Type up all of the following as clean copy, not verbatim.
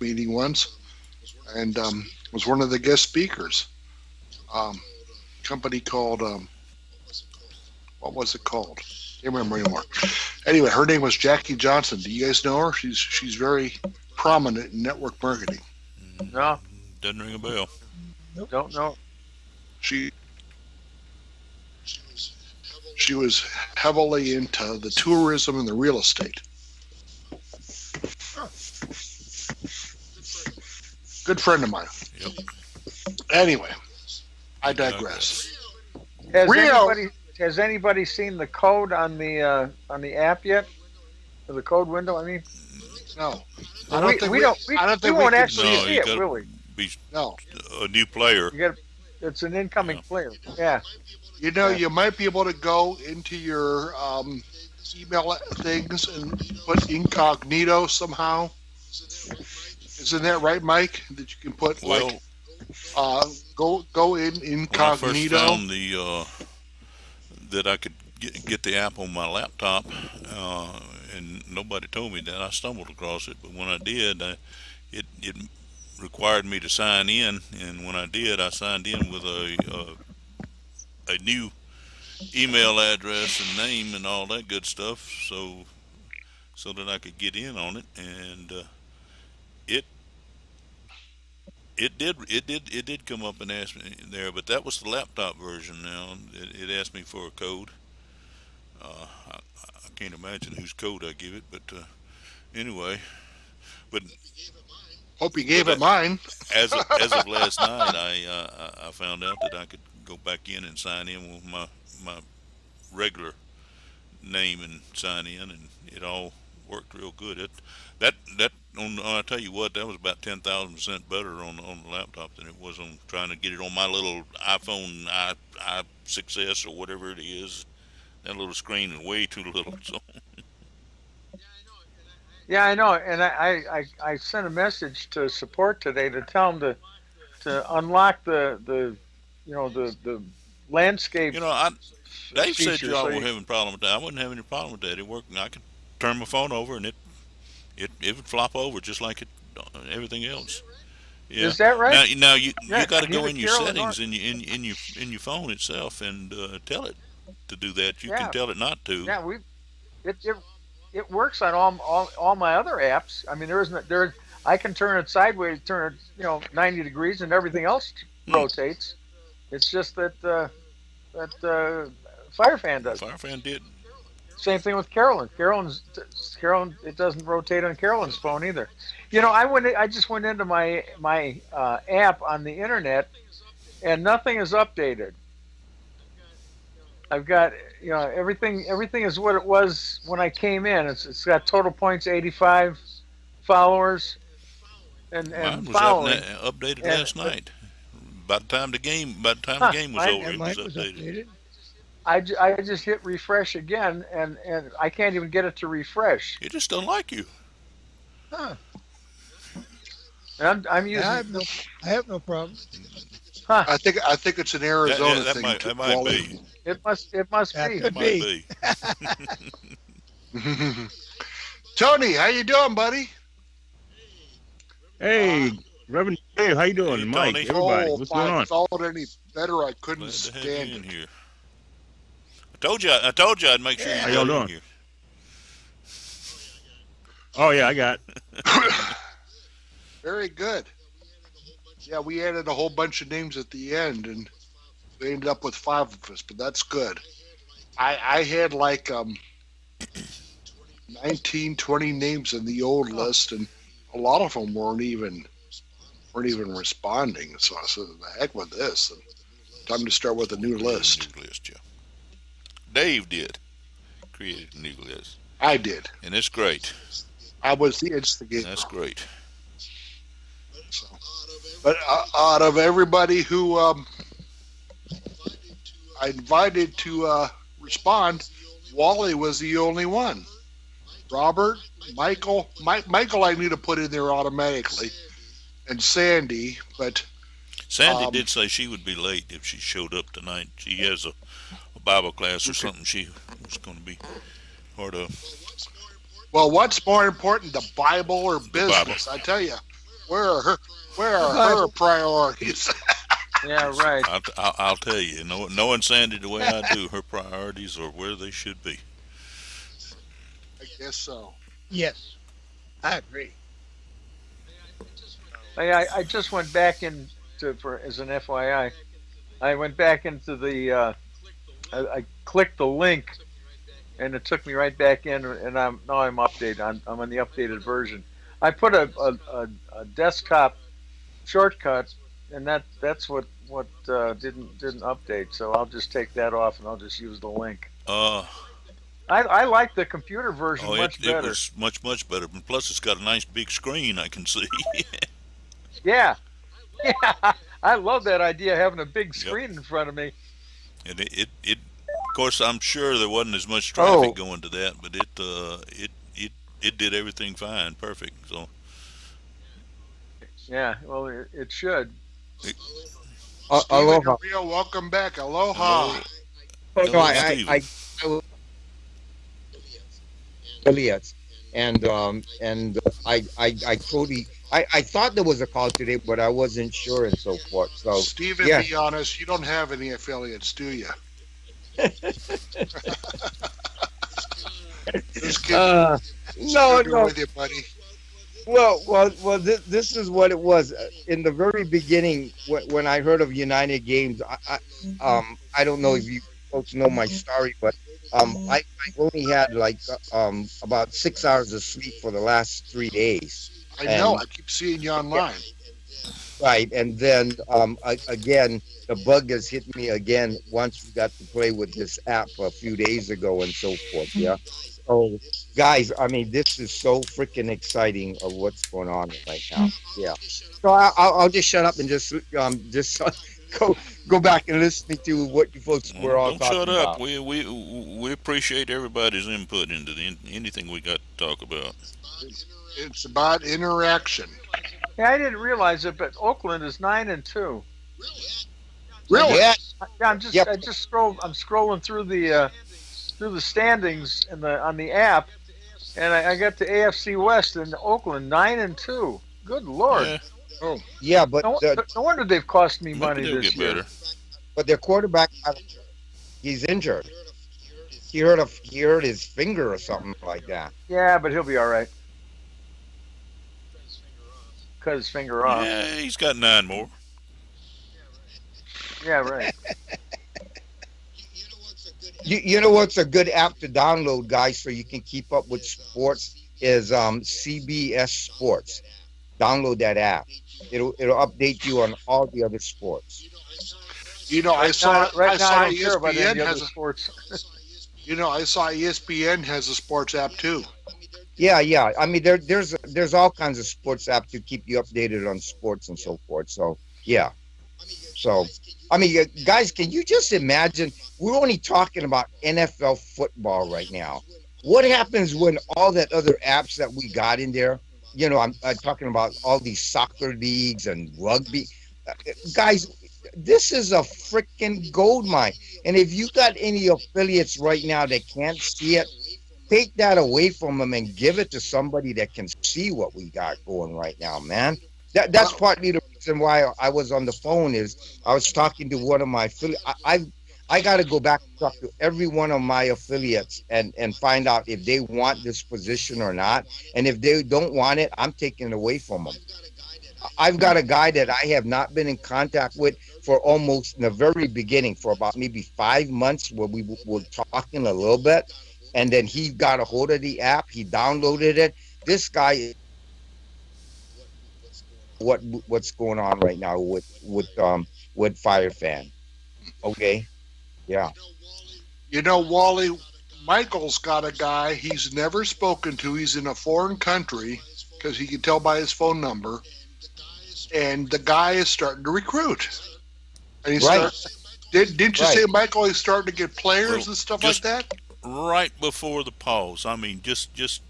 meeting once, and was one of the guest speakers. Company called what was it called? Can't remember anymore. Anyway, her name was Jackie Johnson. Do you guys know her? She's very prominent in network marketing. No, doesn't ring a bell. Nope. Don't know. She was heavily into the tourism and the real estate. Good friend of mine. Yep. Anyway, I digress. Has anybody seen the code on the app yet? Or the code window? I mean, no. I don't think we won't actually see it, will we? No. A new player. It's an incoming player. Yeah. You know, you might be able to go into your email things and put incognito somehow. Isn't that right, Mike? That you can put go in incognito. When I first found that I could get the app on my laptop, and nobody told me that, I stumbled across it. But when I did, it required me to sign in, and when I did, I signed in with a new email address and name and all that good stuff, so that I could get in on it, and it did come up and ask me there, but that was the laptop version. Now it asked me for a code. I can't imagine whose code I give it, but anyway, but hope you gave it mine. As of last night, I found out that I could go back in and sign in with my regular name and sign in, and it all worked real good. I tell you what, that was about 10,000% better on the laptop than it was on trying to get it on my little iPhone i6s or whatever it is. That little screen is way too little. So. Yeah, I know, and I sent a message to support today to tell them to unlock the landscape. Dave said y'all were having a problem with that. I wouldn't have any problem with that. It worked. I could turn my phone over and it would flop over just like everything else. Yeah. Is that right? Now you got to go in your settings in your phone itself and tell it to do that. You can tell it not to. Yeah, it works on all my other apps. I mean, I can turn it sideways, turn it 90 degrees, and everything else rotates. It's just that Firefan does. Firefan did. Same thing with Carolyn. Carolyn, it doesn't rotate on Carolyn's phone either. I just went into my app on the internet, and nothing is updated. I've got everything is what it was when I came in. It's got total points 85, followers, and mine was following. Updated last night. By the time the game was over, it was updated. I just hit refresh again, and I can't even get it to refresh. It just don't like you. Huh. And I'm using. I have no problem. Huh. I think it's an Arizona thing. That might be. It must be. It might be. Tony, how you doing, buddy? Hey, Reverend Dave, how you doing? Hey, Mike, Tony. everybody, what's going on? If I thought any better, I couldn't Glad to have stand you in it. here. I told you I'd make sure you How got y'all in doing? here. Oh yeah, I got. Very good. Yeah, we added a whole bunch of names at the end, and we ended up with 5 of us, but that's good. I had like 19, 20 names in the old list, and a lot of them weren't even responding. So I said, "The heck with this! And time to start with a new list." New list, yeah. Dave did create a new list. I did, and it's great. I was the instigator. That's great. So, but out of everybody who I invited to respond, Wally was the only one. Robert, Michael, I knew to put in there automatically, and Sandy, but Sandy did say she would be late if she showed up tonight. She has a Bible class or something she was going to be part of. Well, what's more important, the Bible or business? I tell you. Where are her? Where are But her priorities? Yeah, right. I'll tell you, knowing Sandy the way I do, her priorities are where they should be. I guess so. yes, I agree. I just went back into for as an FYI. I went back into the. I clicked the link, and it took me right back in, and I'm updated. I'm on the updated version. I put a desktop shortcut, and that's what didn't update. So I'll just take that off, and I'll just use the link. Uh, I like the computer version oh, it much it better. was much better. And plus, it's got a nice big screen I can see. Yeah, yeah. I love that idea of having a big Yep. screen in front of me. And of course, I'm sure there wasn't as much traffic Oh, going to that, but it did everything fine, perfect. So, yeah. Well, it should. it, Stephen Aloha. Rio, welcome back. Aloha. hello, Oh, no, hello, Stephen. I was affiliates, and I totally, I thought there was a call today, but I wasn't sure and so forth. So, Stephen, yeah, be honest. You don't have any affiliates, do you? Just kidding. uh, Just no, joking no. with you, buddy. Well. This is what it was in the very beginning when I heard of United Games. I don't know if you folks know my story, but I only had like about 6 hours of sleep for the last 3 days, I know. and I keep seeing you yeah, online. right, and then again the bug has hit me again once we got to play with this app a few days ago and so forth. Yeah. So, guys, I mean, this is so freaking exciting of what's going on right now. Yeah. So I'll just shut up and just go go back and listen to what you folks were all don't shut talking up. about. We appreciate everybody's input into anything we got to talk about. It's about interaction. Yeah, I didn't realize it, but Oakland is 9-2. Really? Yeah. Yeah, Yep. I'm scrolling through the standings in the on the app, and I got to AFC West and Oakland 9-2. Good Lord! Yeah, Oh, Yeah, but No wonder they've cost me maybe money they'll this get year. better. their quarterback, he's injured. He hurt his finger or something like that. Yeah, but he'll be all right. Cut his finger off. Yeah, he's got 9 more. Yeah, right. You know what's a good app to download, guys, so you can keep up with sports is CBS Sports. Download that app. It'll update you on all the other sports. you know, I saw Right now, I don't care about ESPN any other has a. sports. You know, I saw ESPN has a sports app too. Yeah. I mean, there's all kinds of sports apps to keep you updated on sports and so forth. So yeah. So I mean, guys, can you just imagine? We're only talking about NFL football right now. What happens when all that other apps that we got in there? I'm talking about all these soccer leagues and rugby. Guys, this is a freaking gold mine. And if you got any affiliates right now that can't see it, take that away from them and give it to somebody that can see what we got going right now, man. That's Well, partly the reason why I was on the phone is I was talking to one of my affiliates. I got to go back and talk to every one of my affiliates and find out if they want this position or not. And if they don't want it, I'm taking it away from them. I've got a guy that I have not been in contact with for almost in the very beginning for about maybe 5 months where we were talking a little bit. And then he got a hold of the app. He downloaded it. This guy, what's going on right now with Firefan? Okay, yeah, you know, Wally, Michael's got a guy he's never spoken to. He's in a foreign country because he can tell by his phone number, and the guy is starting to recruit. And he's right, didn't you right. say, Michael? He's starting to get players Well, and stuff like just that. right before the pause. I mean, just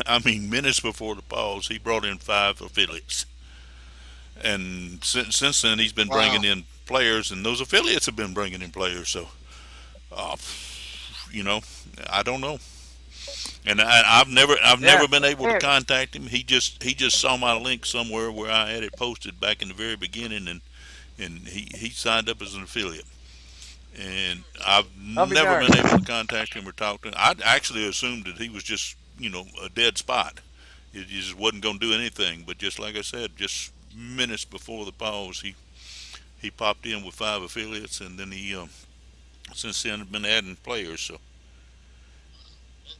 I mean, minutes before the pause, he brought in 5 affiliates, and since then he's been bringing Wow. in players, and those affiliates have been bringing in players. So, uh, you know, I don't know. And I've Yeah. never been able to Hey, contact him. He just saw my link somewhere where I had it posted back in the very beginning, and he signed up as an affiliate. And I've I'll be never darned. been able to contact him or talk to him. I actually assumed that he was just a dead spot. He just wasn't going to do anything. But just like I said, just minutes before the pause, he popped in with 5 affiliates, and then he since then been adding players. So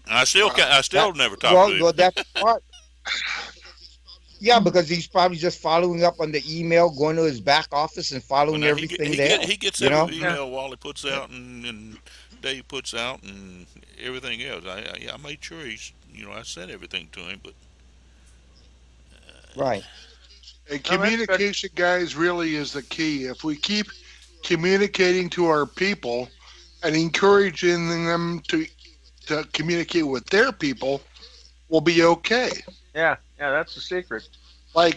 I That still never talked to well, him. well, that's smart. Yeah, because he's probably just following up on the email, going to his back office and Well, following now everything there. he gets You know, every Yeah. email Wally puts out and Dave puts out and everything else. I made sure I sent everything to him, but right? And Oh, that's good. communication, guys, really is the key. If we keep communicating to our people and encouraging them to communicate with their people, we'll be okay. Yeah. Yeah. That's the secret. I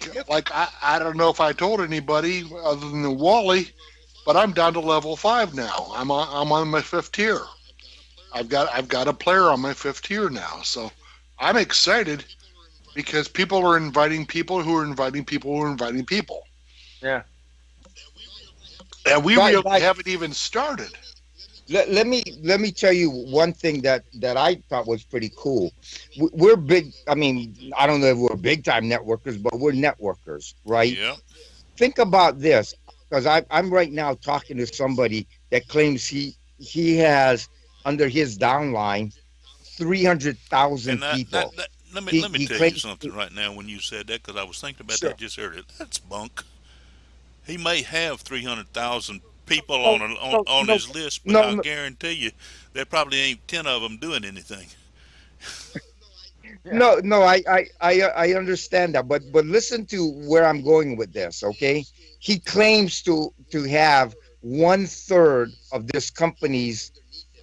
don't know if I told anybody other than Wally, but I'm down to level 5 now. I'm on my fifth tier. I've got a player on my fifth tier now, so I'm excited because people are inviting people who are inviting people who are inviting people, Yeah. and we Right, really right. haven't even started. Let me tell you one thing that I thought was pretty cool. We're big. I mean, I don't know if we're big time networkers, but we're networkers, right? yeah. Think about this, because I'm right now talking to somebody that claims he has under his downline And 300,000 that people. let me He tell you claims. something right now. When you said that, because I was thinking about that Sure. just earlier. That's bunk. He may have 300,000 people No, on no, his list, but no, I no, guarantee you there probably ain't 10 of them doing anything. Yeah. no. I understand that, but listen to where I'm going with this. Okay, he claims to have 1/3 of this company's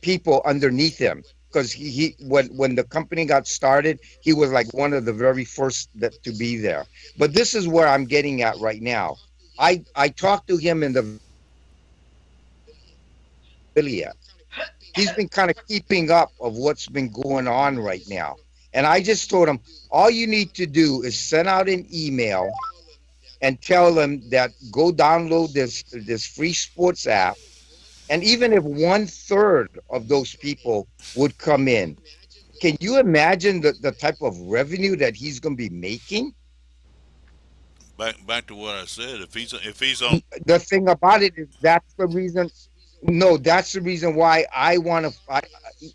people underneath him, because he when the company got started, he was like one of the very first that to be there. But this is where I'm getting at right now. I talked to him in the affiliate. He's been kind of keeping up of what's been going on right now. And I just told him, all you need to do is send out an email and tell them that go download this free sports app. And even if 1/3 of those people would come in, can you imagine the type of revenue that he's going to be making? Back to what I said. If he's on, The thing about it is that's the reason. No, that's the reason why I want to.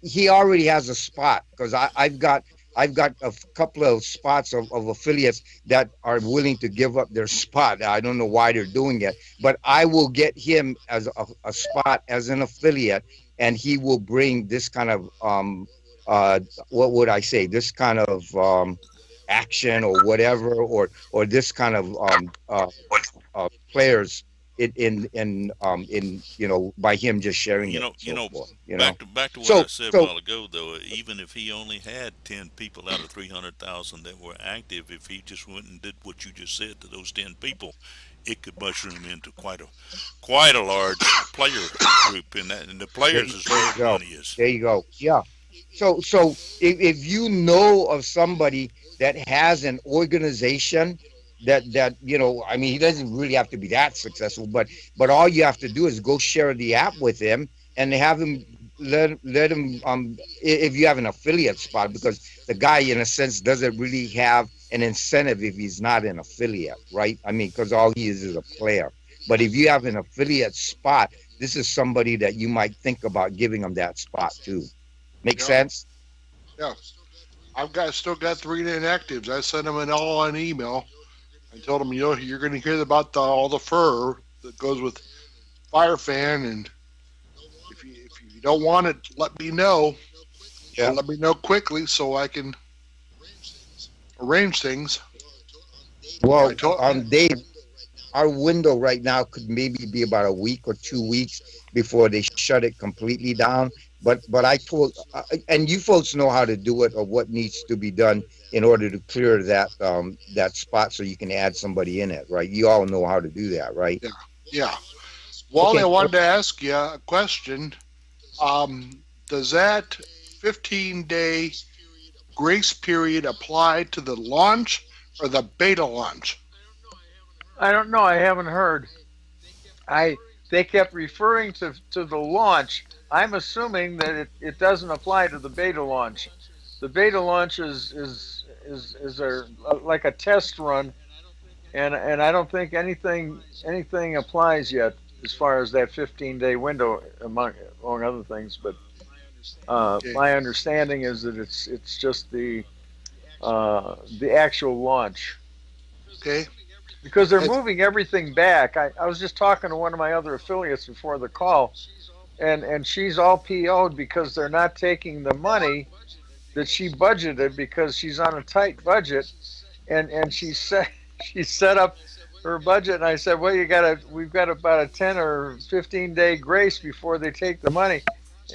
He already has a spot, because I've got a couple of spots of affiliates that are willing to give up their spot. I don't know why they're doing it, but I will get him as a spot as an affiliate, and he will bring this kind of what would I say? This kind of action or whatever, or this kind of players in by him just sharing you it know, and you so know, forth. back to what I So said a so while ago, though. Even if he only had 10 people out of 300,000 that were active, if he just went and did what you just said to those 10 people, it could mushroom into quite a large player group. And the there, players is there you where the go. money is. There you go. Yeah. So if you know of somebody that has an organization that I mean, he doesn't really have to be that successful, but all you have to do is go share the app with him and have him let him if you have an affiliate spot, because the guy in a sense doesn't really have an incentive if he's not an affiliate, right? I mean, because all he is a player. But if you have an affiliate spot, this is somebody that you might think about giving them that spot too. Make Yeah, sense? yeah. I've still got 3 inactives. I sent them all an email. I told them, you're going to hear about all the fur that goes with Firefan, and if you don't want it, let me know. Yeah. And let me know quickly so I can arrange things. I Well, told Dave, our window right now could maybe be about a week or 2 weeks before they shut it completely down. But I told, and you folks know how to do it or what needs to be done in order to clear that spot so you can add somebody in it, right? You all know how to do that, right? yeah, yeah. Wally, I Okay. wanted to ask you a question. Does that 15-day grace period apply to the launch or the beta launch? I don't know. I haven't heard. They kept referring to the launch. I'm assuming that it doesn't apply to the beta launch. The beta launch is like a test run, and I don't think anything applies yet as far as that 15-day window among other things. But my understanding is that it's just the actual launch. Okay. Because they're moving everything back. I was just talking to one of my other affiliates before the call, and she's all PO'd because they're not taking the money that she budgeted because she's on a tight budget, and she set up her budget, and I said, well, we've got about a 10 or 15-day grace before they take the money,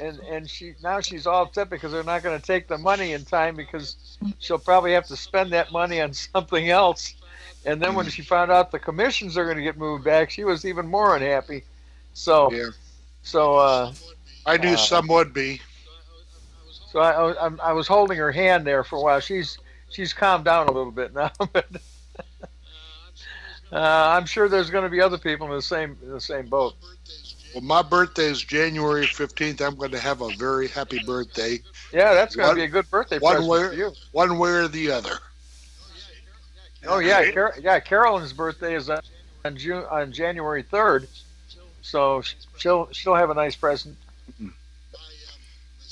and she's all upset because they're not going to take the money in time because she'll probably have to spend that money on something else. And then when she found out the commissions are going to get moved back, she was even more unhappy. So, Yeah. so I knew some would be. So I was holding her hand there for a while. She's calmed down a little bit now, but I'm sure there's going to be other people in the same boat. Well, my birthday is January 15th. I'm going to have a very happy birthday. Yeah, that's going to be a good birthday present for you. One way or the other. Oh yeah, Carolyn's birthday is on January 3rd, so she'll have a nice present.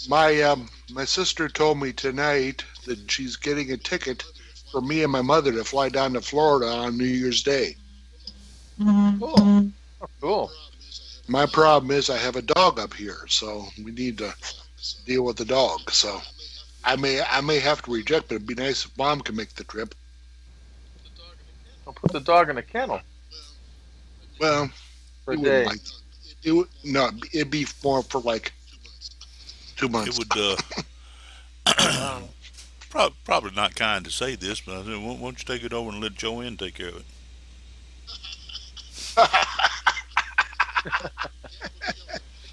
My sister told me tonight that she's getting a ticket for me and my mother to fly down to Florida on New Year's Day. Cool. Oh, cool. My problem is I have a dog up here, so we need to deal with the dog. So I may have to reject, but it'd be nice if Mom can make the trip. I'll put the dog in a kennel. Well, for a day. It'd be more for like 2 months. It would probably not kind to say this, but I said, why don't you take it over and let Joanne take care of it?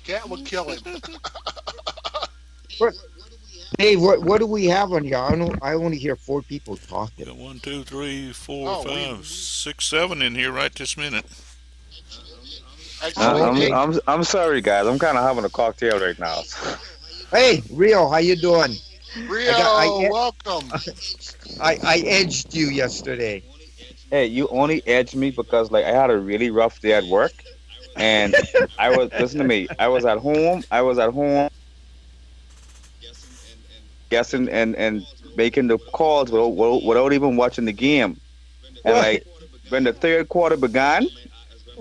Cat would kill him. Hey, what do we have on here? I only hear 4 people talking. Got 1, 2, 3, 4, 5, 6, 7 in here right this minute. I'm sorry, guys. I'm kind of having a cocktail right now. Hey, Rio, how you doing? Rio, welcome. I edged you yesterday. Hey, you only edged me because I had a really rough day at work, and listen to me. I was at home guessing and making the calls without even watching the game. And when the third quarter began,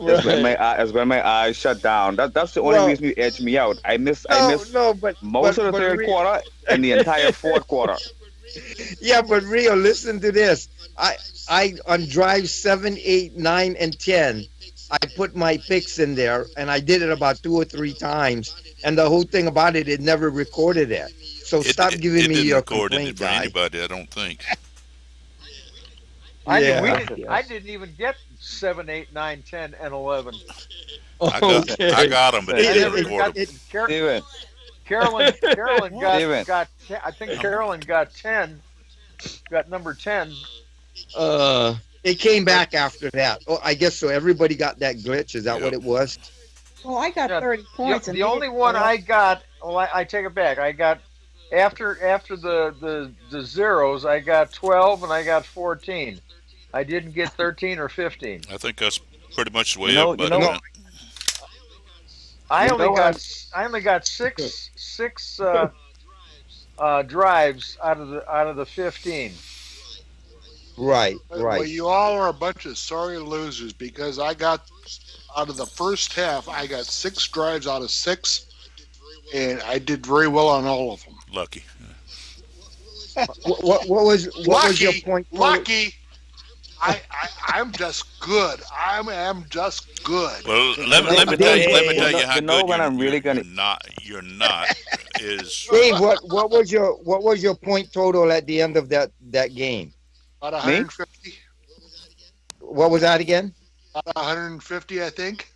that's when my eyes shut down. That's the only reason you edged me out. I missed most of the third quarter and the entire fourth quarter. Yeah, but Rio, listen to this. I on drive 7, 8, 9, and 10, I put my picks in there, and I did it about 2 or 3 times. And the whole thing about it never recorded it. So stop giving me your complaint, for anybody, I don't think. I didn't even get 7, 8, 9, 10, and 11. I got them, but it didn't record them. Carolyn got. I think Carolyn got 10. Got number 10. It came back after that. Oh, I guess so. Everybody got that glitch. Is that what it was? Well, I got 30 points. The only one I got. Well, I take it back. I got after the zeros. I got 12 and I got 14. I didn't get 13 or 15. I think that's pretty much the way everybody went. I only got six drives out of the 15. Right. Well, you all are a bunch of sorry losers because I got out of the first half, I got 6 drives out of 6, and I did very well on all of them. Lucky. What was your point? Lucky. I'm just good. I am just good. Well, let me tell you how good when I'm really gonna you're not is. Dave, what was your point total at the end of that game? About 150. What was that again? About 150, I think.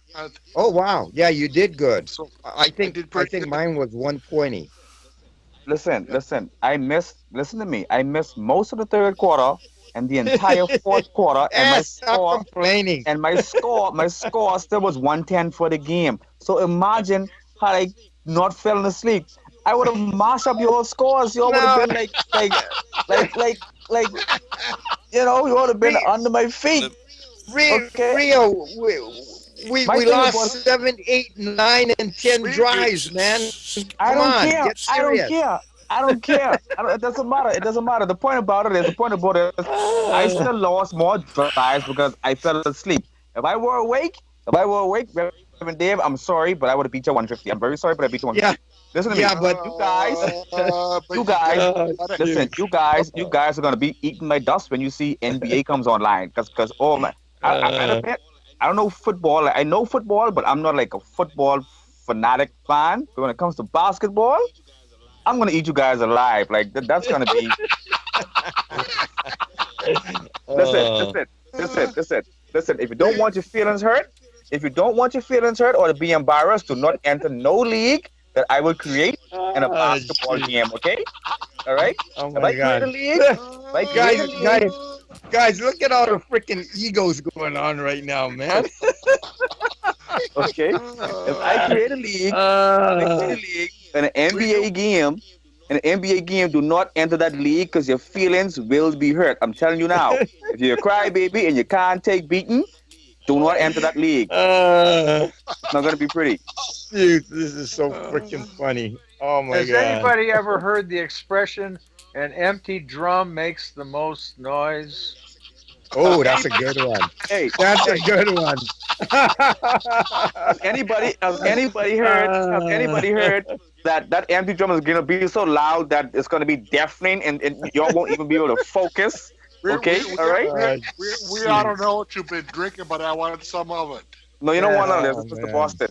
Oh wow, yeah, you did good. So I think good. mine was 120. listen. Listen to me. I missed most of the third quarter and the entire fourth quarter, and my Yes, stop score complaining. and my score still was 110 for the game. So imagine had I not fallen asleep. I would have mashed up your scores. You all would have No, been like, like, like, you would have been Re- under my feet. Let, Okay, Rio, my we thing lost was, 7, 8, 9, and 10 drives, man. I Come don't on, care. get I don't serious. care. I don't care. It doesn't matter. It doesn't matter. The point about it is, I still lost more drives because I fell asleep. If I were awake, Reverend Dave, I'm sorry, but I would have beat you 150. I'm very sorry, but I beat you Yeah, 150. Listen to me. yeah, but You guys, but you guys, gotta- listen. You guys are gonna be eating my dust when you see NBA comes online. Cause oh my, I admit, I don't know football. Like, I know football, but I'm not like a football fanatic fan. But when it comes to basketball, I'm gonna eat you guys alive. Like that's gonna be. Listen, listen, listen. If you don't want your feelings hurt or to be embarrassed, do not enter no league that I will create in a basketball game. Okay, all right. oh If my I create a God. league, if I create a guys, league, guys, look at all the freaking egos going on right now, man. okay. If I create a league, in an NBA game, do not enter that league because your feelings will be hurt. I'm telling you now. If you're a crybaby and you can't take beating, do not enter that league. It's not gonna be pretty. Dude, this is so freaking funny. Oh my Has God. anybody ever heard the expression "an empty drum makes the most noise"? Oh, that's a good one. Hey, That's a good one. has anybody heard that empty drum is gonna be so loud that it's gonna be deafening and y'all won't even be able to focus? Okay, all right. we I don't know what you've been drinking, but I wanted some of it. No, you don't want none of Oh, this. It's Mr. man. Boston.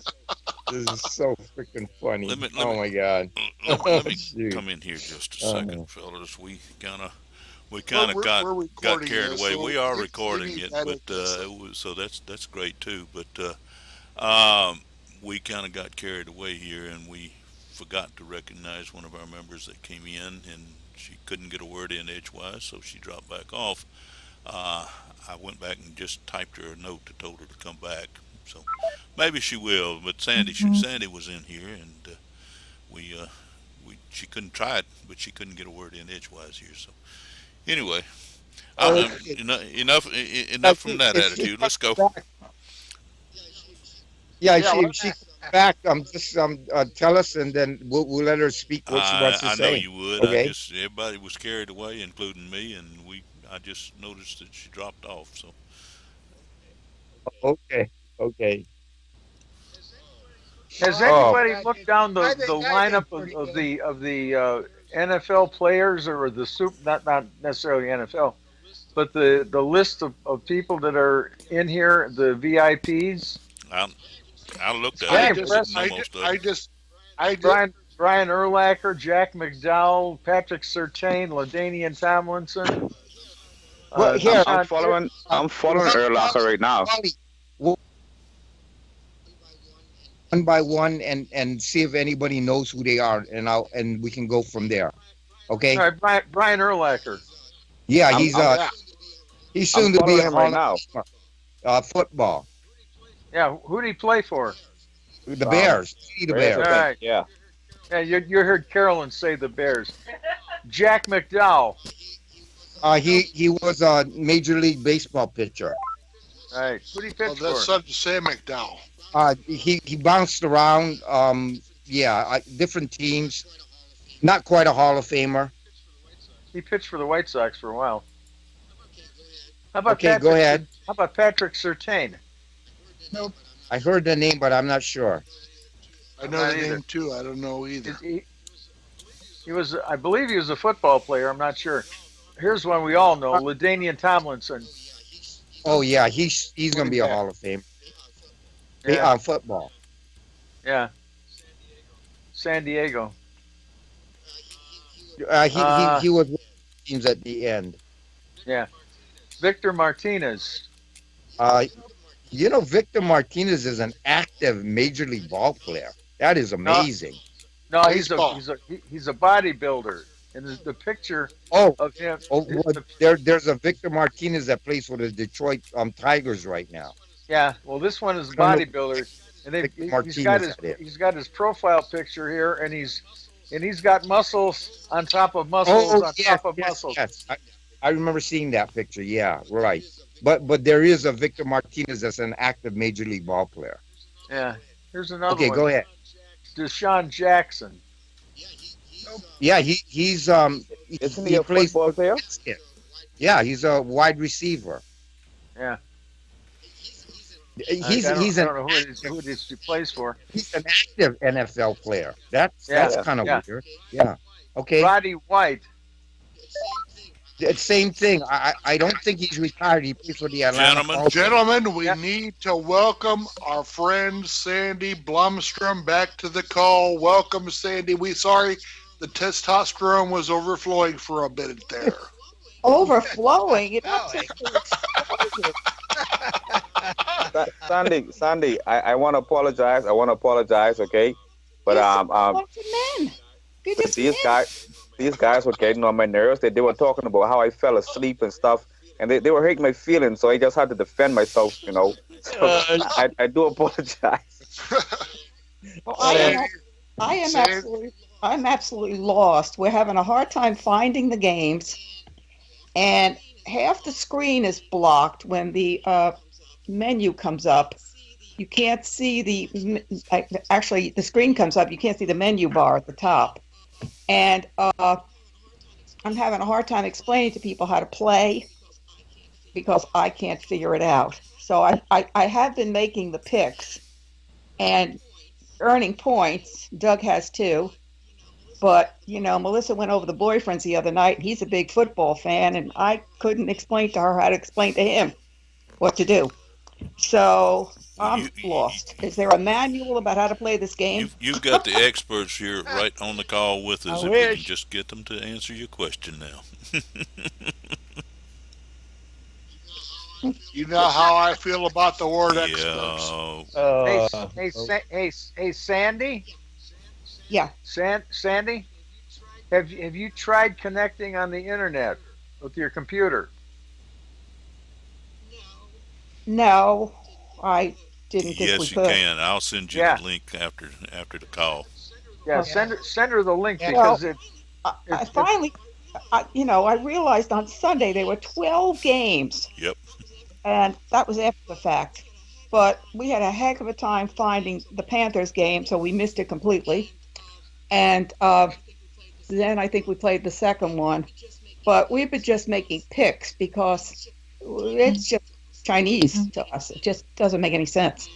This is so freaking funny. Let me- Oh my God. let me Shoot. come in here just a second, fellas. We kind of We're got recording carried this, away. so We are you recording need it, that but at- so that's great too. But we kind of got carried away here, and we forgot to recognize one of our members that came in, and she couldn't get a word in edgewise, so she dropped back off. Uh, I went back and just typed her a note that told her to come back. So maybe she will. But Sandy was in here, and she couldn't try it, but she couldn't get a word in edgewise here. So anyway, enough from that If she attitude. Let's go. comes back- Yeah, Yeah, if she comes back, just tell us, and then we'll let her speak what she wants to I say. know you would. Okay. Everybody was carried away, including me, and I just noticed that she dropped off. So Okay. Okay. Has Oh. anybody looked down the I think lineup pretty of the NFL players or the not necessarily NFL, but the list of people that are in here, the VIPs? I looked at Yeah, it. just- Didn't know most of it. I just Brian Urlacher, Jack McDowell, Patrick Surtain, LaDainian Tomlinson. Well, here, I'm following Urlacher right now. One by one, and see if anybody knows who they are, and we can go from there. Okay. All right, Brian Urlacher. Yeah, I'm- he's yeah. he's I'm soon to be following a him right Hall now. of Famer. Football. Yeah, who did he play for? The Bears. The Bears, Bears. All right. Yeah. Yeah, you heard Carolyn say the Bears. Jack McDowell. He was a Major League Baseball pitcher. All right. Who did he Well, pitch that's for? such Sam McDowell. He bounced around. Different teams. Not quite a Hall of Famer. He pitched for the White Sox for a while. How about Okay, go ahead. How about Patrick Surtain? I heard the name, but I'm not sure. I know Not the either. name too. I don't know either. He was, I believe, he was a football player. I'm not sure. Here's one we all know: LaDainian Tomlinson. Oh yeah, he's gonna be a Yeah. Hall of Fame. Yeah, Football. yeah. San Diego. He was with the teams at the end. Victor Martinez. Victor Martinez is an active Major League ball player. That is amazing. No, Baseball. he's a bodybuilder, and the picture Oh, of him. oh, well, there's a Victor Martinez that plays for the Detroit Tigers right now. Yeah, well, this one is a I don't know bodybuilder, and Victor Martinez that is. he's got his profile picture here, and he's got muscles on top of muscles Oh, on yes, top of yes, muscles. yes. I remember seeing that picture. Yeah, right. But there is a Victor Martinez that's an active major league ball player. Yeah, here's another Okay, one. go ahead. Deshaun Jackson. Yeah, he's Isn't he a plays football player? Yeah, he's a wide receiver. Yeah, He's I he's don't an know who he plays for. he's an active NFL player. That's Yeah, kind of yeah. weird. Yeah. Okay. Roddy White. Same thing. I don't think he's retired. He plays for the Atlanta Gentlemen. Falcons. Gentlemen, we Yeah. need to welcome our friend Sandy Blumstrom back to the call. Welcome, Sandy. We sorry the testosterone was overflowing for a bit there. Overflowing. It No, actually exploded. Sandy, I want to apologize. Okay, but You're so bunch of men. You're just these men. guys were getting on my nerves. They were talking about how I fell asleep and stuff, and they were hurting my feelings. So I just had to defend myself, you know. So I do apologize. Well, Sandy, I'm absolutely lost. We're having a hard time finding the games, and half the screen is blocked when the menu comes up. You can't see actually the screen comes up. You can't see the menu bar at the top, and I'm having a hard time explaining to people how to play because I can't figure it out. So I have been making the picks and earning points. Doug has too. But, you know, Melissa went over the boyfriends the other night. He's a big football fan, and I couldn't explain to her how to explain to him what to do. So I'm lost. Is there a manual about how to play this game? You've got the experts here right on the call with us. I If we can wish. just get them to answer your question now. you know how I feel about the word experts. Yeah. Hey, Sandy. Yeah. Sandy, have you tried connecting on the internet with your computer? No, I didn't think we Yes, you could. can. I'll send you Yeah. the link after the call. Yeah, Okay. send her the link Yeah. because it. I finally, I realized on Sunday there were 12 games. Yep. And that was after the fact. But we had a heck of a time finding the Panthers game, so we missed it completely. And then I think we played the second one. But we've been just making picks because it's just Chinese to us. It just doesn't make any sense.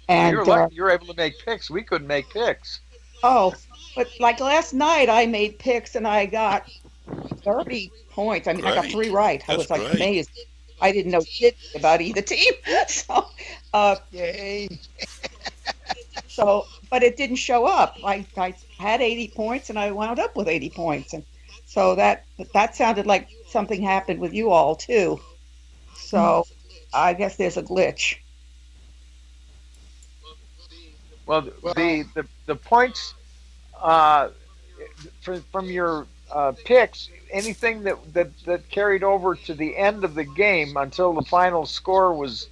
And You're lucky you're able to make picks. We couldn't make picks. but like last night, I made picks and I got 30 points. I mean, I got Great. 3 right. I That's was like great. amazed. I didn't know shit about either team. Yay. But it didn't show up. I had 80 points and I wound up with 80 points. And so that sounded like something happened with you all too. So I guess there's a glitch. Well, the points from your picks, anything that carried over to the end of the game until the final score was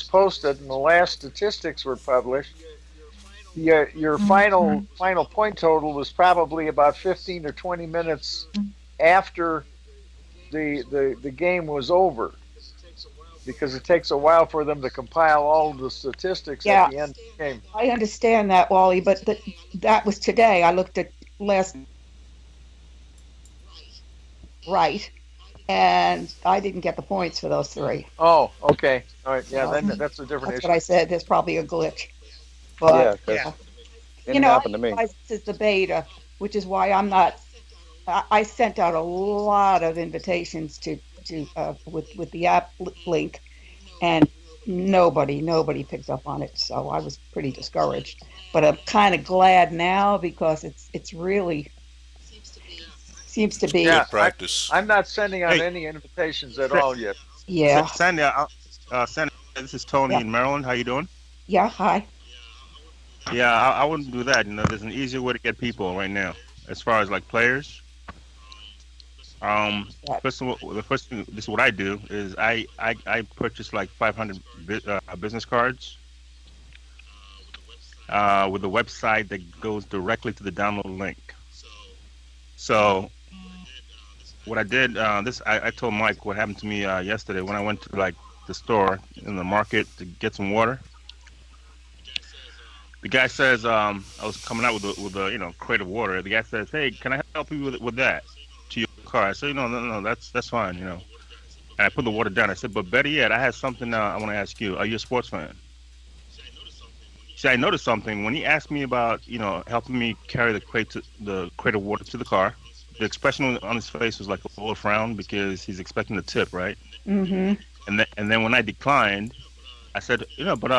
posted and the last statistics were published, your final point total was probably about 15 or 20 minutes after the game was over, because it takes a while for them to compile all of the statistics at the end of the game. I understand that, Wally, but that was today. I looked at last right, and I didn't get the points for those 3. Oh, okay. All right. Yeah, No. then that's a different That's issue. what I said. There's probably a glitch. But Yeah. you It know, I happened to me. realize this is the beta, which is why I'm not. I sent out a lot of invitations to with the app link, and nobody picks up on it. So I was pretty discouraged. But I'm kind of glad now because it's really seems to be. Yeah. Good practice. I'm not sending out Hey. any invitations at all yet. Yeah. Sandy, Sandy, this is Tony Yeah. in Maryland. How you doing? Yeah. Hi. Yeah, I wouldn't do that. There's an easier way to get people right now, as far as like players. What? First of all, the first thing, this is what I do is I purchase like 500 business cards with a website that goes directly to the download link. So what I did, I told Mike what happened to me yesterday when I went to like the store in the market to get some water. The guy says, I was coming out with a crate of water. The guy says, "Hey, can I help you with that to your car?" I said, "No, that's fine." And I put the water down. I said, "But better yet, I have something I want to ask you. Are you a sports fan?" See, I noticed something when he asked me about helping me carry the crate of water to the car. The expression on his face was like a little frown because he's expecting a tip, right? Mm-hmm. And then when I declined, I said, but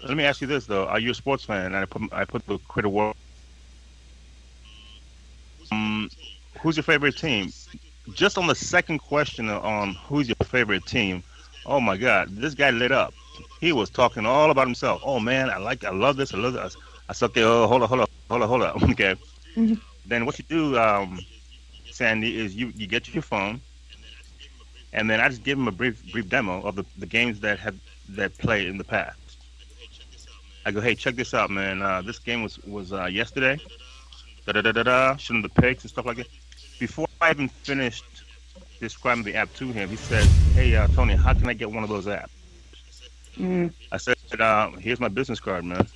let me ask you this though: are you a sports fan? And I put the crate of water. Um, who's your favorite team? Just on the second question on who's your favorite team, oh my God, this guy lit up. He was talking all about himself. Oh man, I love this, I love this. I said, okay, oh, hold on. Okay. Mhm. Then what you do, Sandy, is you get your phone, and then I just give him a brief demo of the games that played in the past. I go, hey, check this out, man. This game was yesterday. Da da da da da. Showing the pics and stuff like that. Before I even finished describing the app to him, he said, "Hey, Tony, how can I get one of those apps?" Mm. I said, "Here's my business card, man,"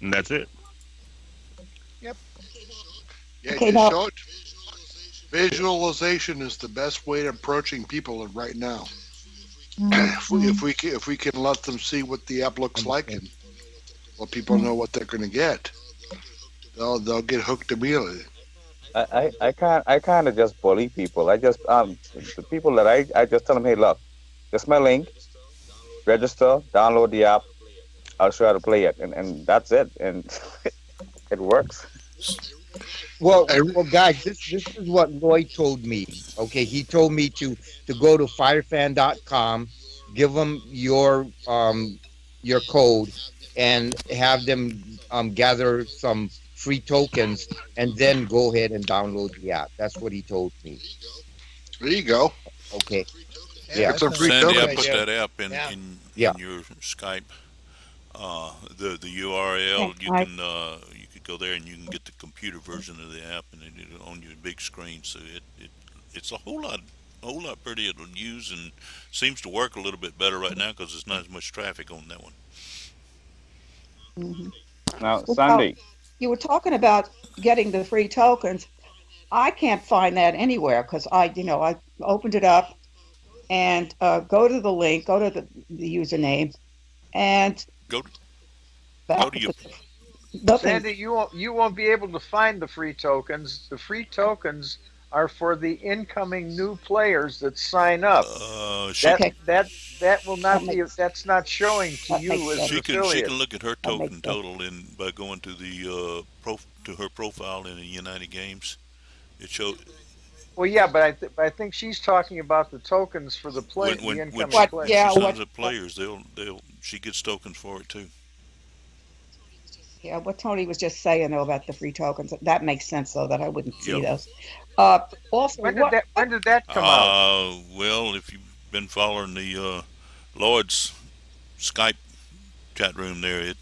and that's it. Yeah, Okay, just now show it. Visualization is the best way of approaching people right now. If we can let them see what the app looks like and let people know what they're going to get, they'll get hooked immediately. I kind of just bully people. I just the people that I just tell them, hey, look, this is my link. Register, download the app. I'll show you how to play it, and that's it. And it works. Well, I, well, guys, this is what Lloyd told me. Okay, he told me to go to firefan.com, give them your code, and have them gather some free tokens, and then go ahead and download the app. That's what he told me. there you go. Okay, Yeah, yeah, Get some that free sounds Sandy, like I a tokens. put good idea. that app Yeah. yeah. in your Skype. The URL thanks, you Mike. can you could go there and you can get the computer version of the app and it on your big screen. So it's a whole lot prettier to use and seems to work a little bit better right now because there's not as much traffic on that one. Hmm. Now, Well, now, Sandy, you were talking about getting the free tokens. I can't find that anywhere because I opened it up and go to the link, go to the username, and Go that go to your nothing. Sandy, you won't be able to find the free tokens. The free tokens are for the incoming new players that sign up. she That Okay, that will that not be makes that's not showing to that makes you as an sense. she can affiliate. look at her That makes token sense. total and by going to the to her profile in the United Games. It shows Well, yeah, but I think she's talking about the tokens for when the when incoming she What? players. when she Yeah. signs What? up players, they'll she gets tokens for it too. Yeah. What Tony was just saying though about the free tokens. That makes sense though that I wouldn't see Yep. those. Also, When did that come out? Well, if you've been following the Lloyd's Skype chat room there,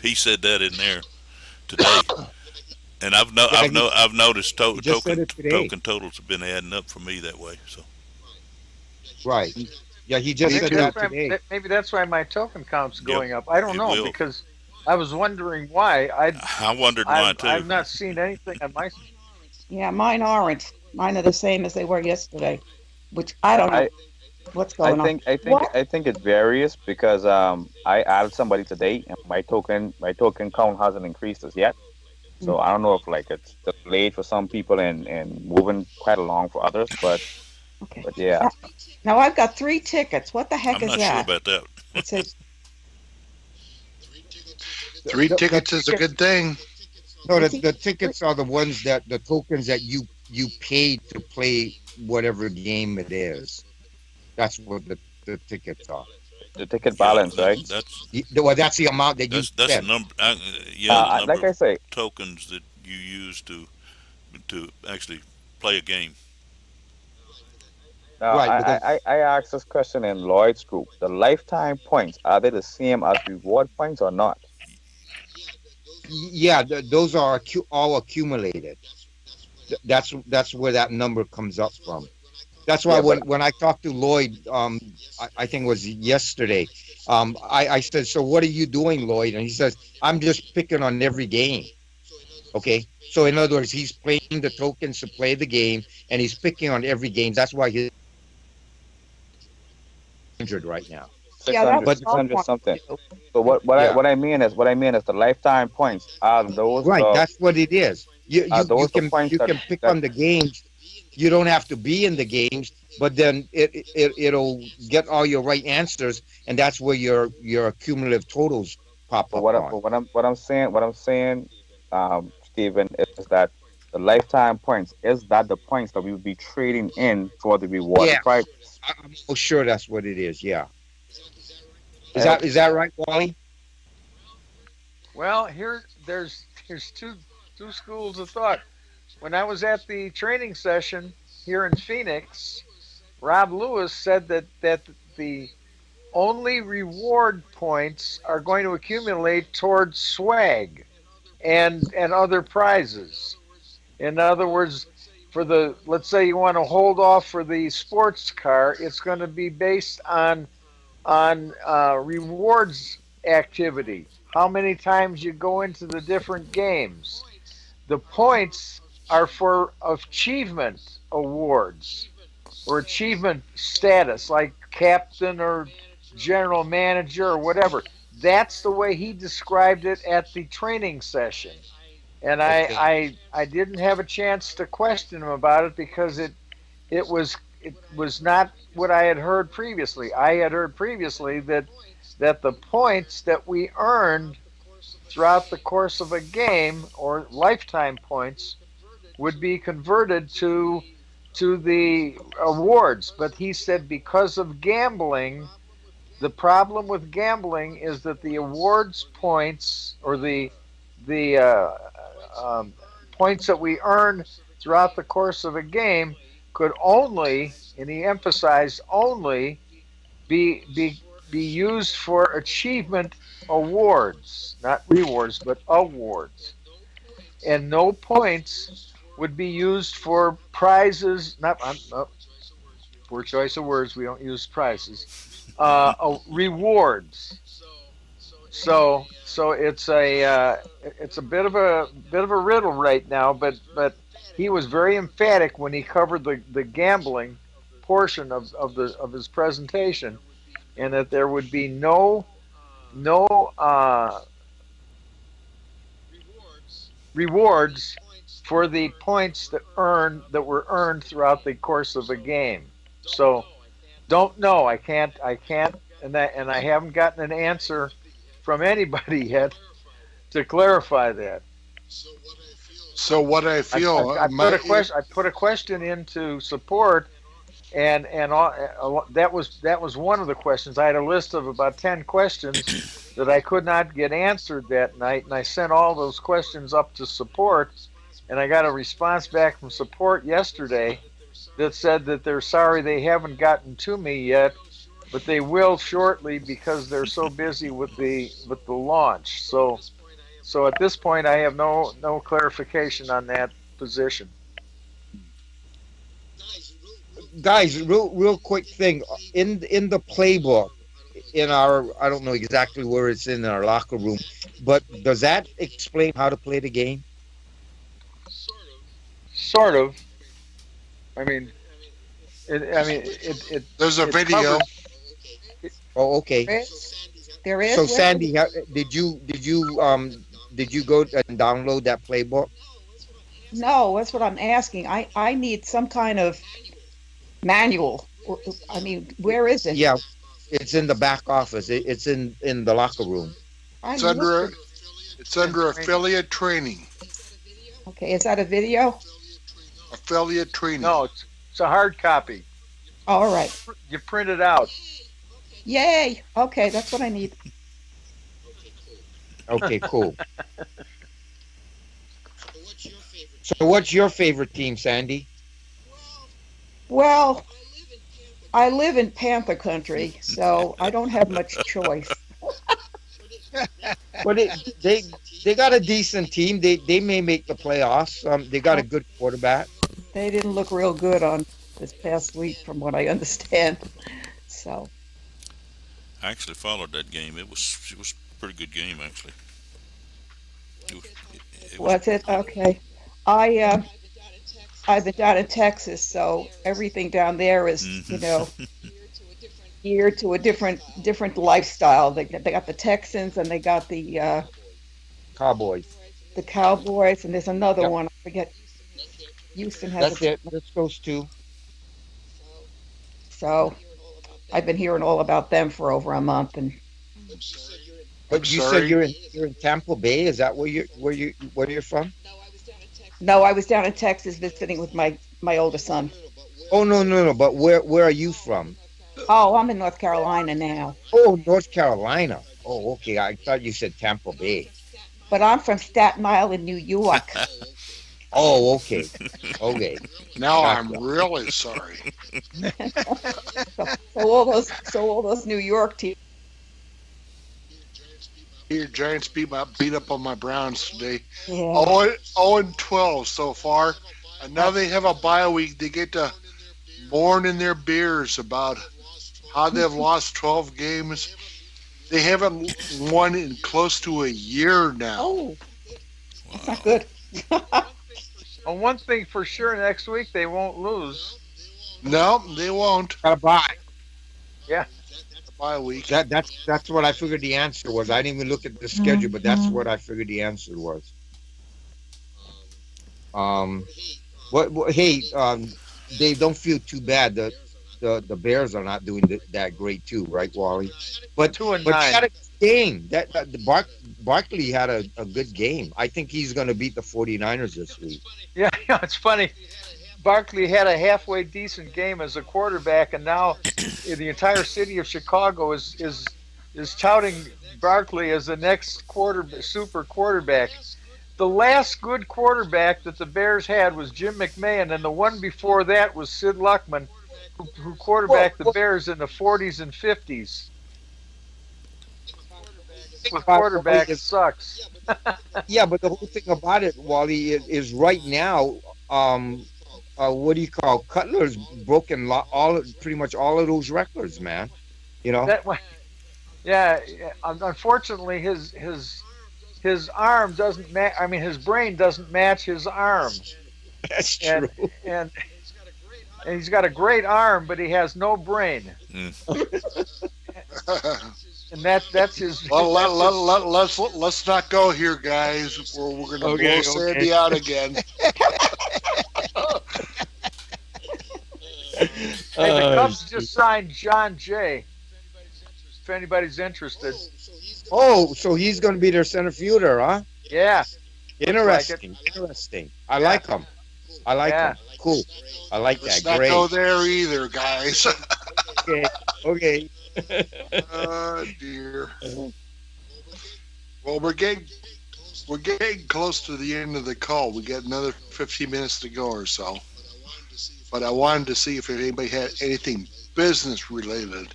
he said that in there today, and Yeah, I've noticed he just said it today. token totals have been adding up for me that way. So Right. Yeah, he just Me said Maybe too. that that's why today. maybe that's why my token count's yep, going up. I don't it know will. because I was wondering why. I wondered why I've too. not seen anything on my. yeah, mine aren't. Mine are the same as they were yesterday, which I don't know I what's I going on. think I think What? I think it varies because I added somebody today and my token count hasn't increased as yet. Mm. So I don't know if like it's delayed for some people and moving quite along for others, but Okay. but yeah. Now I've got 3 tickets. What the heck I'm is not sure that? about that. It says 3 The tickets is a good thing. No, three the tickets are the ones the tokens that you paid to play whatever game it is. That's what the tickets are. the ticket Yeah, balance, right? Well, that's the amount that you that's the spend. number. Yeah, the number Like of I say, tokens that you use to actually play a game. now Right, because I asked this question in Lloyd's group. The lifetime points, are they the same as reward points or not? yeah, those are all accumulated. That's where that number comes up from. That's why Yeah, but when I talked to Lloyd, I think it was yesterday, I said, so what are you doing, Lloyd? And he says, I'm just picking on every game. Okay. So in other words, he's playing the tokens to play the game, and he's picking on every game. That's why he's injured right now. Yeah, 600, that's But what I 600 want something. to do. So yeah, what I mean is the lifetime points are those right. That's what it is. You are you you those the can points you can pick that on the games. You don't have to be in the games, but then it'll get all your right answers, and that's where your cumulative totals pop up on. what I'm saying, Stephen, is that the lifetime points is that the points that we would be trading in for the reward Yeah, price. I'm sure that's what it is. Yeah, I hope is that right, Wally? Well, there's two schools of thought. When I was at the training session here in Phoenix, Rob Lewis said that the only reward points are going to accumulate towards swag and other prizes. In other words, for the let's say you want to hold off for the sports car, it's going to be based on rewards activity. How many times you go into the different games. The points are for achievement awards or achievement status, like captain or general manager or whatever. That's the way he described it at the training session. And Okay. I didn't have a chance to question him about it because it was it was not what I had heard previously. I had heard previously that the points that we earned throughout the course of a game or lifetime points would be converted to the awards. But he said because of gambling, the problem with gambling is that the awards points or the points that we earn throughout the course of a game could only, and he emphasized only, be used for achievement awards, not rewards, but awards. And no points would be used for prizes. Not poor choice of words. We don't use prizes. Rewards. So it's a bit of a riddle right now, but he was very emphatic when he covered the gambling portion of his presentation, and that there would be no rewards for the points that were earned throughout the course of a game. So don't know. I can't, and I haven't gotten an answer from anybody yet to clarify that. So what I feel, I put a question into support, and that was one of the questions. I had a list of about 10 questions that I could not get answered that night, and I sent all those questions up to support, and I got a response back from support yesterday that said that they're sorry they haven't gotten to me yet, but they will shortly because they're so busy with the launch. So at this point, I have no clarification on that position. Guys, real quick thing in the playbook in our, I don't know exactly where it's in our locker room, but does that explain how to play the game? Sort of. I mean, it there's a video. covers- Oh, okay. There is. So Sandy, did you go and download that playbook? No, that's what I'm asking. I need some kind of manual. I mean, where is it? Yeah, it's in the back office. It's in the locker room. It's under affiliate training. Okay, is that a video? Affiliate training. No, it's a hard copy. All right. You print it out. Yay. Okay, that's what I need. Okay, cool. So what's your favorite team, Sandy? Well, I live in Panther country, so I don't have much choice. Well, they got a decent team. They may make the playoffs. They got a Well, good quarterback. they didn't look real good on this past week, from what I understand. So, I actually followed that game. It was a pretty good game actually. It was it was what's it? Okay. I I've been down in Texas, so everything down there is, hmm geared to a different lifestyle. They got the Texans and they got Cowboys. the Cowboys, and there's another Yep, one. I forget. Houston has a that's team. it. Just those two. So I've been hearing all about them for over a month. And I'm But you said sorry. you're in Tampa Bay. Is that where you're from? no, I was down in Texas visiting with my oldest son. Oh, no, no, no. But where are you from? Oh, I'm in North Carolina now, Oh, North Carolina. Oh, okay. I thought you said Tampa Bay. but I'm from Staten Island, New York. Oh, okay. Okay. Now I'm Gotcha. really sorry. So all those New York teams. Here, Giants beat up on my Browns today. Yeah. 0 and 12 so far. And now they have a bye week. They get to mourn in their beers about how they've lost 12 games. They haven't won in close to a year now. Oh, that's not wow. good. Well, one thing for sure, next week they won't lose. No, they won't. Got a bye. Yeah. A bye week. That's what I figured the answer was. I didn't even look at the schedule, but that's what I figured the answer was. Um, hey, Dave, don't feel too bad. The Bears are not doing that great too, right, Wally? But Two and but they had nine. a good game. The Barkley had a good game. I think he's going to beat the 49ers this week. Yeah, it's funny. Barkley had a halfway decent game as a quarterback, and now the entire city of Chicago is touting Barkley as the next super quarterback. The last good quarterback that the Bears had was Jim McMahon, and the one before that was Sid Luckman, who Well, quarterbacked the Bears in the 40s and 50s. thing With about Wally quarterback is sucks. yeah, but the whole thing about it, Wally, is right now. What do you call Cutler's broken pretty much all of those records, man. You know That way, yeah. Unfortunately, his arm doesn't match. I mean, his brain doesn't match his arm, that's and true. and and he's got a great arm, but he has no brain, Mm. and that's his. Well, That's his. let's not go here, guys. We're gonna blow Okay, okay. Sandy out again. Hey, the Uh, Cubs just signed John Jay. If anybody's interested, so he's going to be their center fielder, huh? yeah, looks like it. Interesting, interesting. I Yeah, like him. I like yeah. him. Cool. I like Let's that. not Great. go there either, guys. Okay. Okay. Oh dear. Well, we're getting close to the end of the call. We got another 15 minutes to go or so. But I wanted to see if anybody had anything business related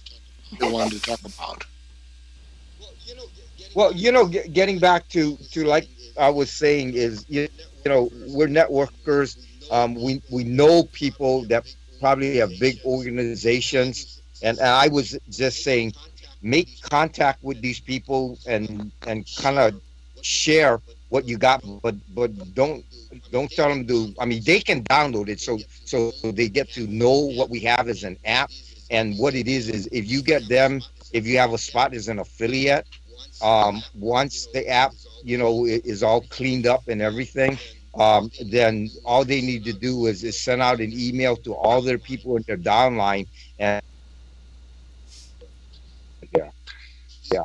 they wanted to talk about. Well, getting back to like I was saying is we're networkers. We know people that probably have big organizations, and I was just saying, make contact with these people and kind of share what you got, but don't tell them to. I mean, they can download it so they get to know what we have as an app, and what it is if you get them, if you have a spot as an affiliate, once the app is all cleaned up and everything, then all they need to do is send out an email to all their people in their downline, and yeah, yeah.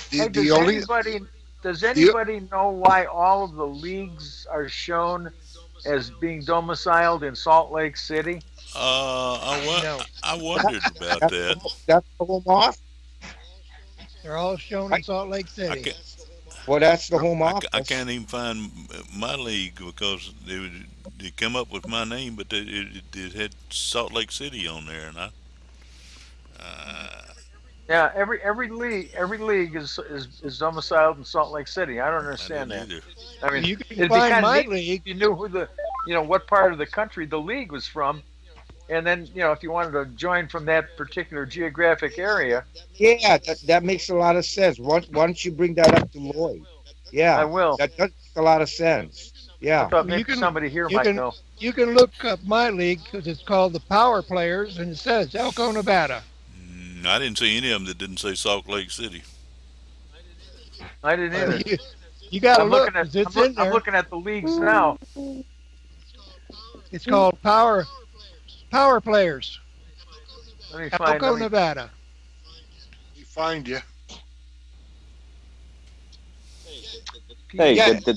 The Hey, the only does the, anybody know why all of the leagues are shown as being domiciled in Salt Lake City? I No. I wondered about That's that. that's the home office. They're all shown in Salt Lake I City. can't. Well, that's the home I office. can't even find my league because they come up with my name, but it had Salt Lake City on there, and uh, Yeah, every league is domiciled in Salt Lake City. I don't I understand didn't that. either. I Well, mean, you can it'd be find kind of my neat if league. you knew who what part of the country the league was from, and then if you wanted to join from that particular geographic area, Yeah, that makes a lot of sense. Why don't you bring that up to Lloyd? I Yeah, will. that does make a lot of sense. I Yeah. thought Well, maybe somebody here you might can know. you can look up my league because it's called the Power Players, and it says Elko, Nevada. I didn't see any of them that didn't say Salt Lake City. I didn't Well, either. you got to I'm look looking at because it's in I'm there. looking at the leagues now. It's called Power Players, Let me find. Elko, Nevada. We find you. Hey, Yeah, and the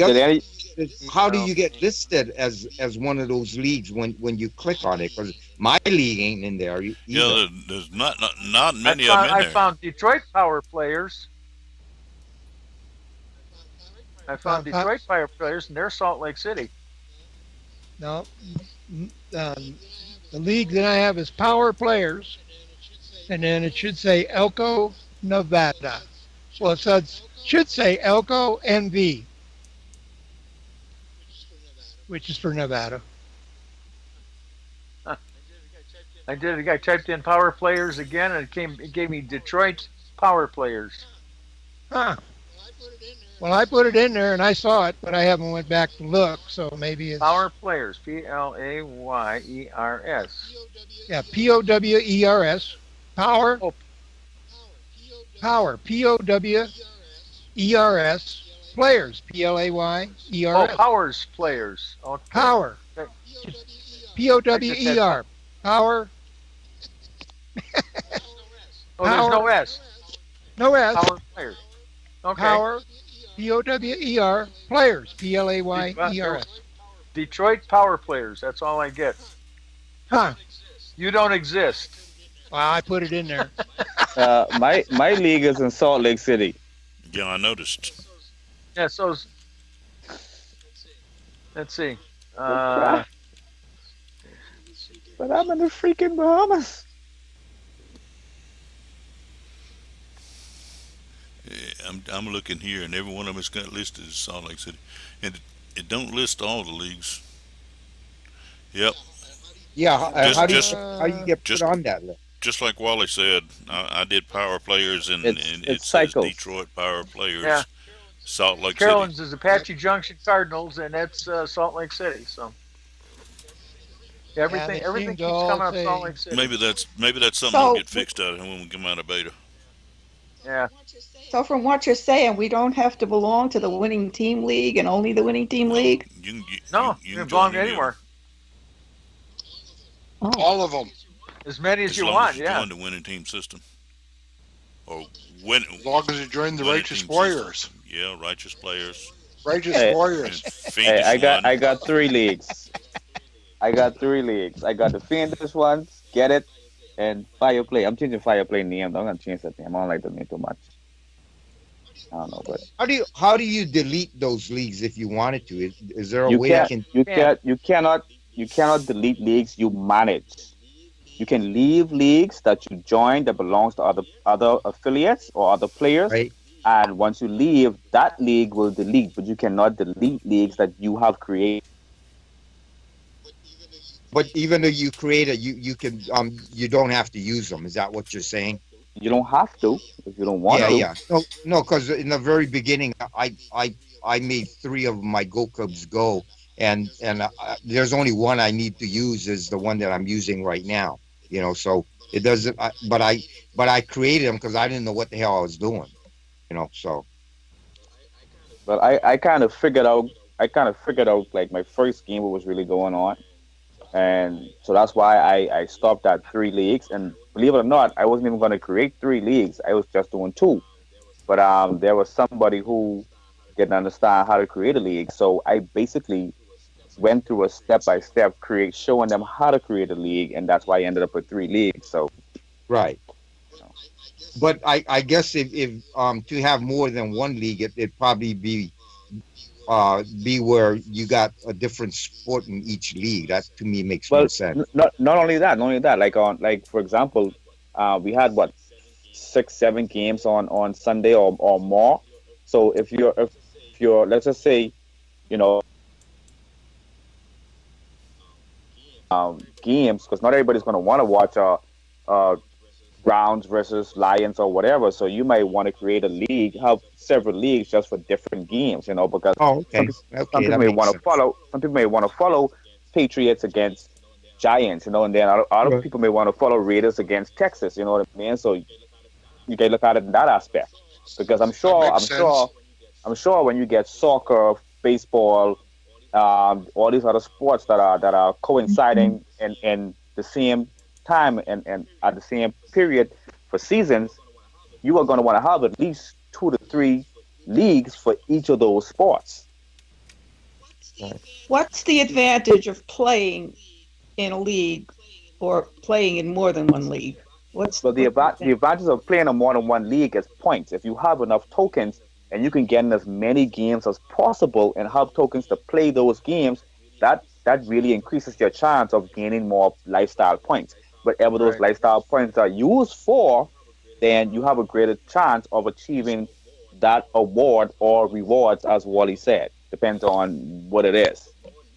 did other any is how do you get listed as one of those leagues when you click on it? Because my league ain't in there Yeah, either. there's not many of them in I there. found Detroit Power Players. I found Uh, Detroit Power Players, and they're Salt Lake City. no, the league that I have is Power Players, and then it should say Elko, Nevada. Well, it should say Elko NV, which is for Nevada. Huh. I did it. I typed in Power Players again, and it gave me Detroit Power Players. Huh. Well, I put it in there and I saw it, but I haven't went back to look, so maybe it's Power Players. Players. yeah, Powers. Power, Oh, power, Powers. Players, oh, Players. Powers Players. Okay. Power, I just had. Power. Power, Oh, there's no power, S. no S. Power Players. Okay. Power, Players, Players. Detroit Power Players. That's all I get. Huh. You don't exist. Well, I put it in there. my league is in Salt Lake City. Yeah, I noticed. Yeah. So let's see. But I'm in the freaking Bahamas. I'm looking here, and every one of them is got listed as Salt Lake City, and it don't list all the leagues. Yep, Yeah. just just How you get put just on that list? just like Wally said, I did Power Players, and it It's says cycles. Detroit Power Yeah. Players, Salt Lake City. Carolyn's is Apache Junction Cardinals, and that's Salt Lake City. So Yeah, everything they seem keeps to all coming up say Salt Lake City. Maybe that's something that'll So, get fixed out when we come out of beta. Yeah. so from what you're saying, we don't have to belong to the winning team league and only the winning team No, league. No, you you can can belong join any of anywhere. them Oh, All of them. As many as as you long want. as you Yeah. join the winning team system or win As long as you join the winning Righteous team Warriors. system. Yeah, righteous players Righteous Hey, and Warriors. Hey, Phoenix one. I got 3 leagues. I got 3 leagues. I got the Fienders ones, get it, and Fireplay. I'm changing Fireplay name. I'm gonna change that name. I don't like the name too much. I don't know, but How do you delete those leagues if you wanted to? Is there a you way you can't. can? You cannot delete leagues. You manage. You can leave leagues that you join that belongs to other affiliates or other players, Right. and once you leave, that league will delete. But you cannot delete leagues that you have created. But even though you create it, you can you don't have to use them. Is that what you're saying? You don't have to if you don't want Yeah, to. yeah. No, because in the very beginning, I made 3 of my Go Cubs go, and there's only one I need to use is the one that I'm using right now. So it doesn't. But I created them because I didn't know what the hell I was doing. So But I kind of figured out. Like my first game what was really going on, and so that's why I stopped at 3 leagues. And believe it or not, I wasn't even going to create 3 leagues. I was just doing 2. But there was somebody who didn't understand how to create a league, so I basically went through a step by step showing them how to create a league, and that's why I ended up with 3 leagues. So right. you know, but I guess if to have more than one league, it'd probably be where you got a different sport in each league. That to me makes more Well, sense. not only that, not only that. Like for example, we had what 6, 7 games on Sunday or more. So if you're let's just say you know games because not everybody's going to want to watch uh Browns versus Lions or whatever. So you might want to create a league, have several leagues just for different games, because Oh, some okay, some okay, people that may makes want to sense. follow some people may want to follow Patriots against Giants, and then other Right. people may want to follow Raiders against Texas. You know what I mean? So you can look at it in that aspect because I'm That sure makes I'm sense. sure I'm sure when you get soccer, baseball, all these other sports that are coinciding in the same time and at the same period for seasons, you are going to want to have at least 2 to 3 leagues for each of those sports. Right. What's the advantage of playing in a league or playing in more than one league? But What's the the advantage? advantage of playing a more than one league is points. If you have enough tokens and you can get in as many games as possible and have tokens to play those games, that really increases your chance of gaining more lifestyle points. Whatever those Right. lifestyle points are used for, then you have a greater chance of achieving that award or rewards, as Wally said. Depends on what it is.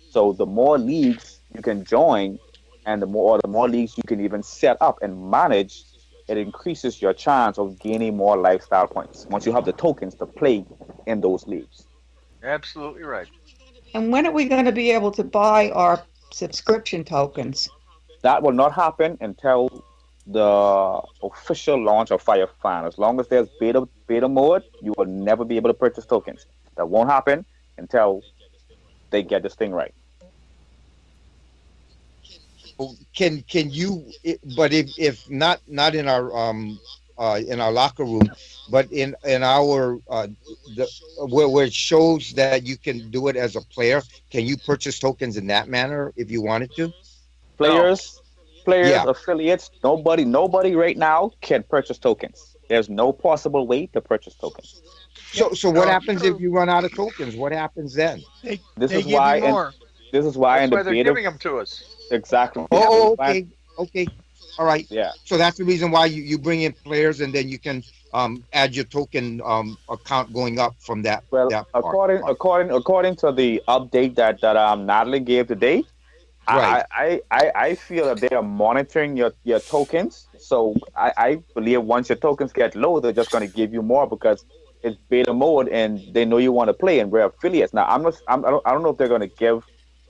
So the more leagues you can join, and the more leagues you can even set up and manage, it increases your chance of gaining more lifestyle points once you have the tokens to play in those leagues. Absolutely right. And when are we going to be able to buy our subscription tokens? That will not happen until the official launch of Fire Fan. As long as there's beta mode, you will never be able to purchase tokens. That won't happen until they get this thing right. So can you? But if not in our locker room, but in our the where it shows that you can do it as a player, can you purchase tokens in that manner if you wanted to? No. Players, players, Yeah. affiliates, nobody right now can purchase tokens. There's no possible way to purchase tokens. So what No, it's happens if true. you run out of tokens? What happens then? They This they is give you why, and more. this is why in That's the why they're beta, giving them to us. exactly, Oh, this is oh, why, okay, okay, all right. yeah. So that's the reason why you bring in players and then you can add your token account going up from Well, that part. according to the update that Natalie gave today, Right. I feel that they are monitoring your tokens. So I believe once your tokens get low, they're just going to give you more because it's beta mode and they know you want to play and we're affiliates. Now I'm not I don't know if they're going to give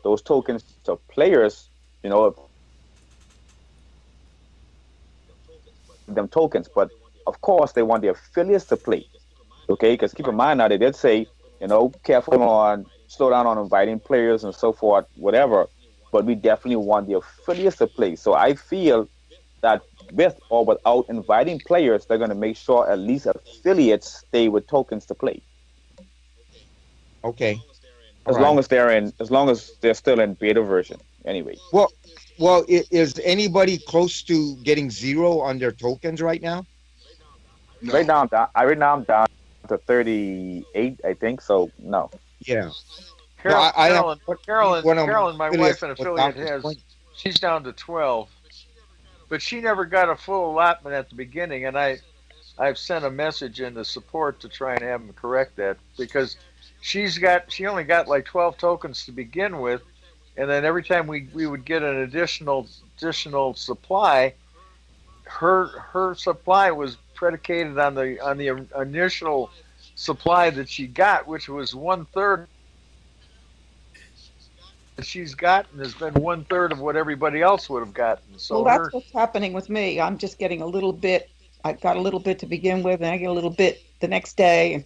those tokens to players, if them tokens, but of course they want the affiliates to play. Okay, because keep in mind now they did say, careful on slow down on inviting players and so forth, whatever. But we definitely want the affiliates to play. So I feel that with or without inviting players, they're going to make sure at least affiliates stay with tokens to play. Okay. All As right. long as they're still in beta version. Anyway, Well, is anybody close to getting zero on their tokens right now? right No. now I'm down. Right now I'm down to 38, I think. So no. Yeah. No, Carol, I have Carolyn, Carolyn, one of my Carolyn, my wife affiliates and was affiliate down this has. point. She's down to 12, but she never got a full allotment at the beginning, and I've sent a message into support to try and have them correct that because she only got like 12 tokens to begin with, and then every time we would get an additional supply, her supply was predicated on the initial supply that she got, which was 1/3 that she's gotten has been 1/3 of what everybody else would have gotten. Well, So that's her what's happening with me. I'm just getting a little bit. I got a little bit to begin with, and I get a little bit the next day, and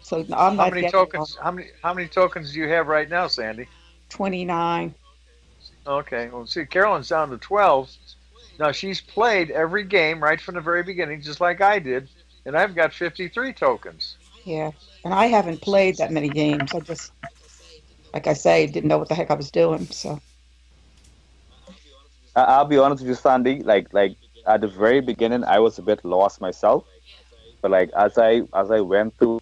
so I'm how not many getting tokens? How many tokens do you have right now, Sandy? 29. Okay, well, see, Carolyn's down to 12. Now she's played every game right from the very beginning, just like I did, and I've got 53 tokens. Yeah, and I haven't played that many games. I just, like I say, didn't know what the heck I was doing. So I'll be honest with you, Sandy. Like at the very beginning, I was a bit lost myself. But like as I went through,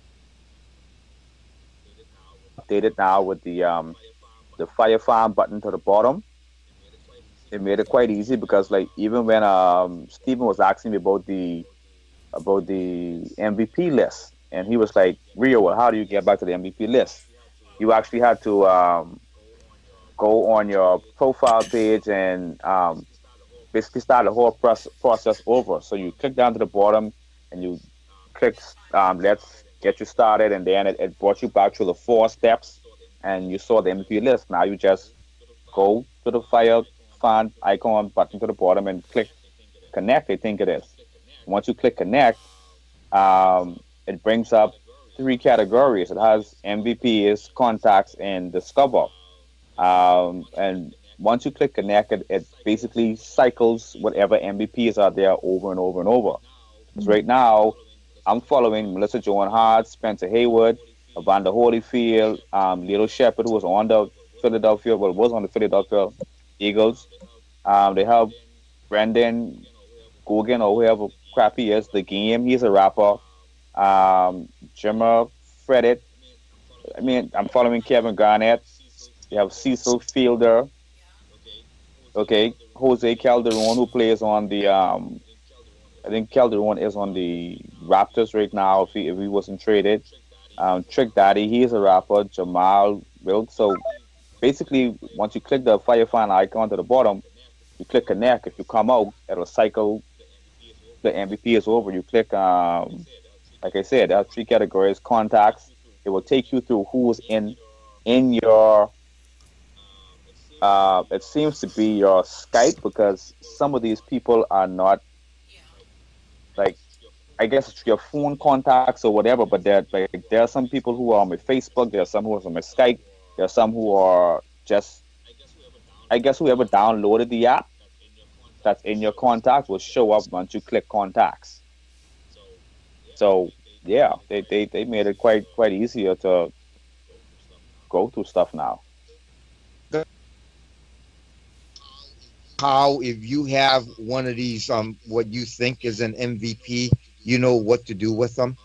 updated now with the fire farm button to the bottom. It made it quite easy because like even when Stephen was asking me about the MVP list, and he was like, Rio, well, how do you get back to the MVP list? You actually had to go on your profile page and basically start the whole process over. So you click down to the bottom and you click let's get you started, and then it brought you back to the 4 steps, and you saw the MVP list. Now you just go to the fire fan icon button to the bottom and click connect. I think it is. Once you click connect, it brings up 3 categories. It has MVPs, contacts, and discover. And once you click connect, it basically cycles whatever MVPs are there over and over and over. Because right now, I'm following Melissa Joan Hart, Spencer Haywood, Evander Holyfield, Little Shepard, who was on the Philadelphia, well, was on the Philadelphia Eagles. They have Brendan Gogan, or whoever crap he is, the game. He's a rapper. Jimmer Fredit. I mean, I'm following Kevin Garnett. You have Cecil Fielder. Okay, Jose Calderon, who plays on the I think Calderon is on the Raptors right now. If he wasn't traded, Trick Daddy, he is a rapper. Jamal Wilk. So basically, once you click the Firefly icon to the bottom, you click connect. If you come out, it'll cycle the MVP is over. You click like I said, there are 3 categories: contacts. It will take you through who's in your. It seems to be your Skype, because some of these people are not like, I guess it's your phone contacts or whatever. But there are some people who are on my Facebook. There are some who are on my Skype. There are some who are just, I guess, whoever downloaded the app that's in your contacts will show up once you click contacts. So yeah, they made it quite easier to go through stuff now. How if you have one of these what you think is an MVP, you know what to do with them.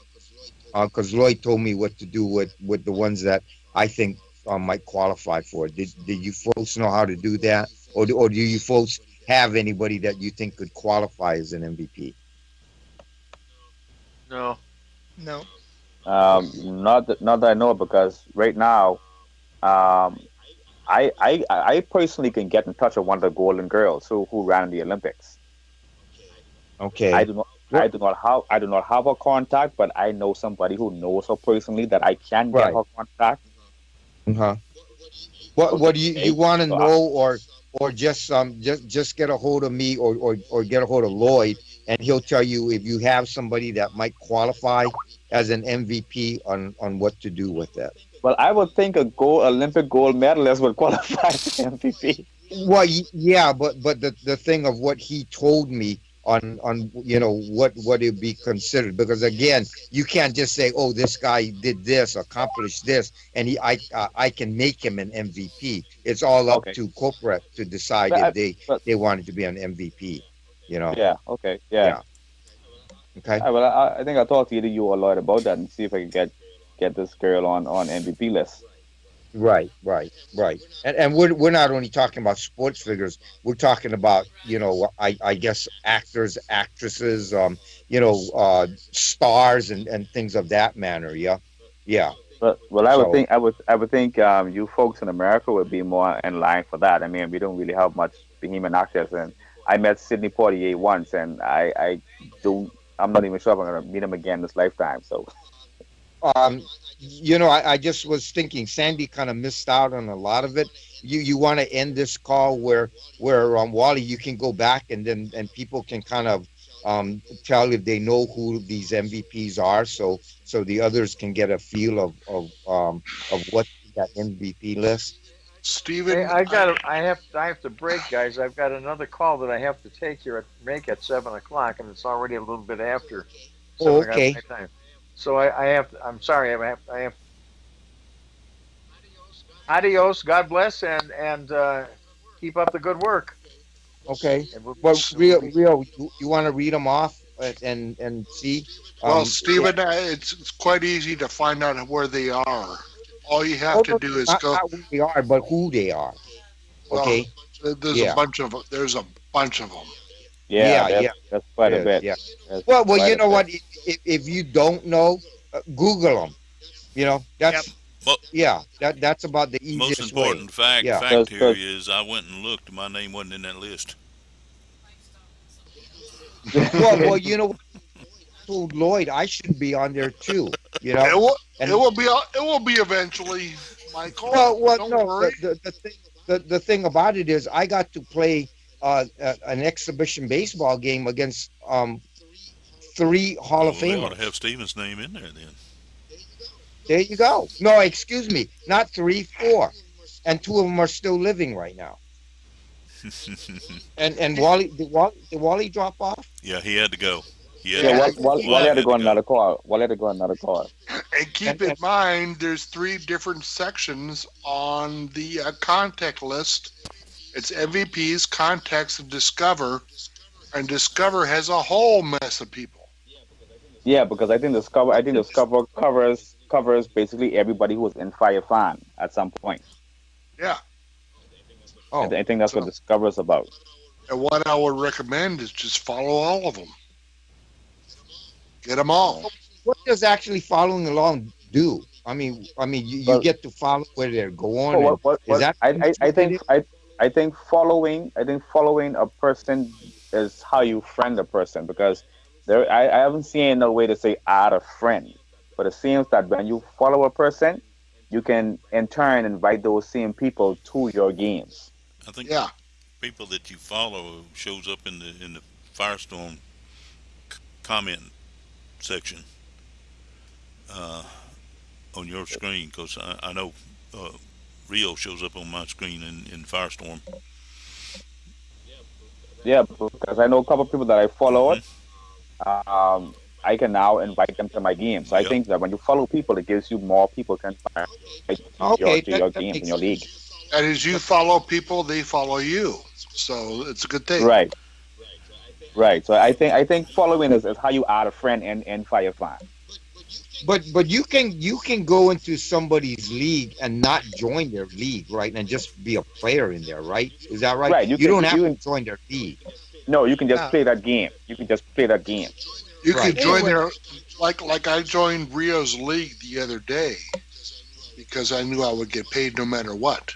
Because Lloyd told me what to do with the ones that I think might qualify for it. Did you folks know how to do that, or do you folks have anybody that you think could qualify as an MVP? No. No. Not that I know, because right now, um, I personally can get in touch with one of the Golden Girls who ran the Olympics. I Okay. do not. What? I do not have her contact, but I know somebody who knows her personally that I can get Right. her contact. Uh-huh. What do you Okay, want to so know, or just get a hold of me, or get a hold of Lloyd, and he'll tell you if you have somebody that might qualify as an MVP on what to do with that. well, I would think a Olympic gold medalist would qualify for MVP. Well, yeah, but the thing of what he told me on what it be considered, because again, you can't just say, oh, this guy did this, accomplished this, and I can make him an MVP. It's all up Okay, to corporate to decide but if but they wanted to be an MVP. You know, yeah, okay, yeah. yeah, okay, Well, I think I'll talk to either you or Lloyd about that and see if I can get this girl on MVP list. right, and we're not only talking about sports figures. We're talking about I guess actors, actresses, stars and things of that manner. Yeah, yeah. Well, So I would think you folks in America would be more in line for that. I mean, we don't really have much Bohemian actors, and I met Sidney Poitier once, and don't I'm not even sure if I'm gonna meet him again this lifetime. So um I just was thinking Sandy kind of missed out on a lot of it. You want to end this call where Wally, you can go back, and then and people can kind of tell if they know who these MVPs are, so the others can get a feel of what that MVP list. Hey, Stephen, I have to break, guys. I've got another call that I have to take here at 7 o'clock, and it's already a little bit after Oh, 7 o'clock okay. my time. So I have to, I'm sorry. I have adios. God bless, and keep up the good work. Okay. And we'll, Well, we'll real, be real. You want to read them off and see? Well, Yeah. Stephen, it's quite easy to find out where they are. All you have Oh to no, do is not go. not who they are, but who they are. Well, Okay. Yeah. there's a bunch of them. Yeah, Yeah. Yeah. that's quite a It is. bit. Yeah. That's Well, quite you a know bit. what? If you don't know, Google them. You know, Yep. that's yeah. That's about the Most easiest way. important fact Yeah. fact Cause, here 'cause- is I went and looked. My name wasn't in that list. Well, you know what? I told Lloyd I should be on there too. You know, It and will be it will be eventually, Michael. well, Don't no. worry. The thing about it is I got to play an exhibition baseball game against three Hall of Well, they ought to have Famers. Steven's name in there There you go. No, excuse me, not three, four, and two of them are still living right now. then. And Wally drop off? Yeah, he had to go. He had yeah, to, Yeah, Wally had to had go to on another call. Wally had to go on another call. And keep in mind, there's three different sections on the contact list. It's MVPs, contacts, and Discover. And Discover has a whole mess of people. Yeah, because I think Discover covers basically everybody who was in Fire Fan at some point. Yeah. Oh, I think that's what So, Discover is about. and what I would recommend is just follow all of them. Get them all. what does actually following along do? You Well, get to follow where they're going, well, and is that I think following a person is how you friend a person because I haven't seen a way to say add a friend, but it seems that when you follow a person, you can in turn invite those same people to your games. I think Yeah. people that you follow shows up in the Firestorm comment section uh, on your screen because I know Rio shows up on my screen in Firestorm. Yeah, because I know a couple of people that I followed. Hmm. I can now invite them to my game. So I Yep. think that when you follow people, it gives you more people can invite okay? to your That games in makes your league. sense. And as you follow people, they follow you. So it's a good thing. Right, right. So I think following is how you add a friend in Firefly. But you can go into somebody's league and not join their league, right? And just be a player in there, right? Is that right? Right. You don't have to join their league. No, you can just Ah. play that game. You can just play that game. You Right. could join Anyway. their like I joined Rio's league the other day because I knew I would get paid no matter what.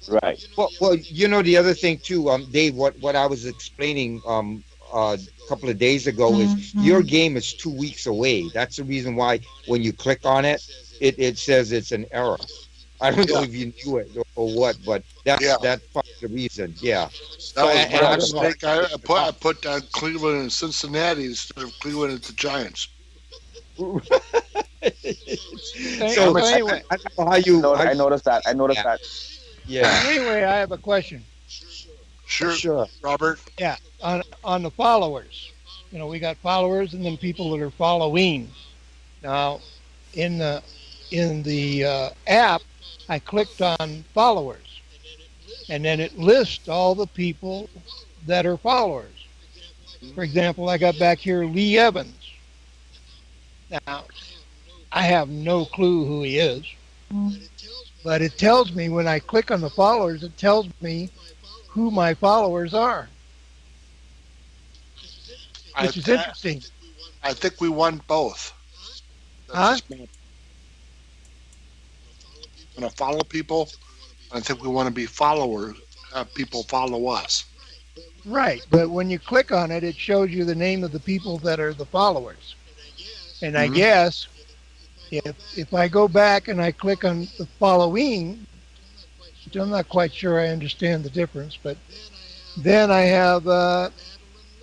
Right. Well, the other thing too, Dave, what I was explaining a couple of days ago is your game is 2 weeks away. That's the reason why when you click on it, it says it's an error. I don't know Yeah. if you knew it or what, but that's Yeah. that's part of the reason. Yeah. That was and my I don't know. mistake. I put down Cleveland and Cincinnati instead of Cleveland and the Giants. So So anyway, I don't know how you. No, how I you- noticed that. I noticed Yeah. that. Yeah. anyway, I have a question. Sure, Sure. Robert. Yeah, on the followers. We got followers and then people that are following. Now, in the app, I clicked on followers, and then it lists all the people that are followers. For example, I got back here Lee Evans. Now, I have no clue who he is, but it tells me when I click on the followers, it tells me who my followers are, I, which is interesting. I think we won both. That's Huh? just me. When I follow people, I think we want to be followers. Have people follow us. Right, but when you click on it, it shows you the name of the people that are the followers. And I Mhm. guess if I go back and I click on the following, which I'm not quite sure I understand the difference, but then I have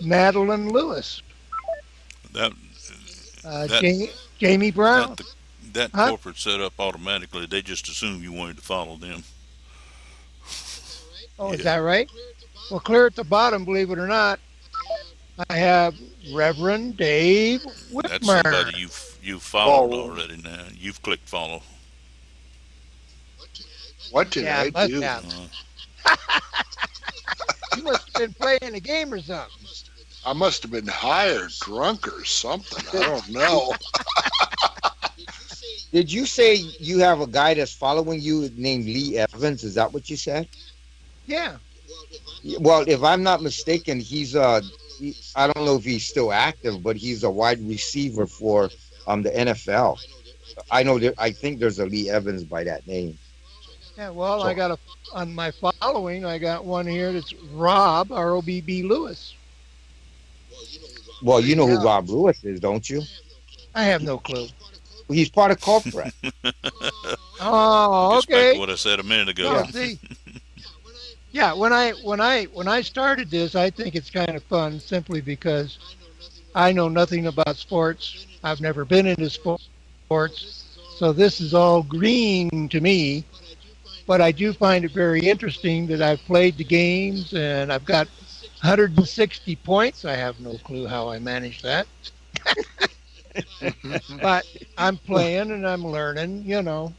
Madeline Lewis, That That- Jamie Brown. that Huh? corporate set up automatically. They just assume you wanted to follow them. Oh, is yeah. that right? Well, clear at the bottom, believe it or not, I have Reverend Dave That's Whitmer. somebody you've followed Oh. already. Now you've clicked follow. What did Yeah, I must do? have. You must have been playing a game or something. I must have been high or drunk or something. I don't know. Did you say you have a guy that's following you named Lee Evans? Is that what you said? Yeah. Well, if I'm not mistaken, I don't know if he's still active, but he's a wide receiver for the NFL. I know I think there's a Lee Evans by that name. Yeah. Well, So- I got on my following. I got one here that's Rob Robb Lewis. Well, you know who Rob Lewis is, don't you? I have no clue. He's part of corporate. Oh, Gets back okay. to what I said a minute ago. Oh, see. Yeah, when I started this, I think it's kind of fun simply because I know nothing about sports. I've never been into sports, so this is all green to me. But I do find it very interesting that I've played the games and I've got 160 points. I have no clue how I managed that. But I'm playing and I'm learning, you know.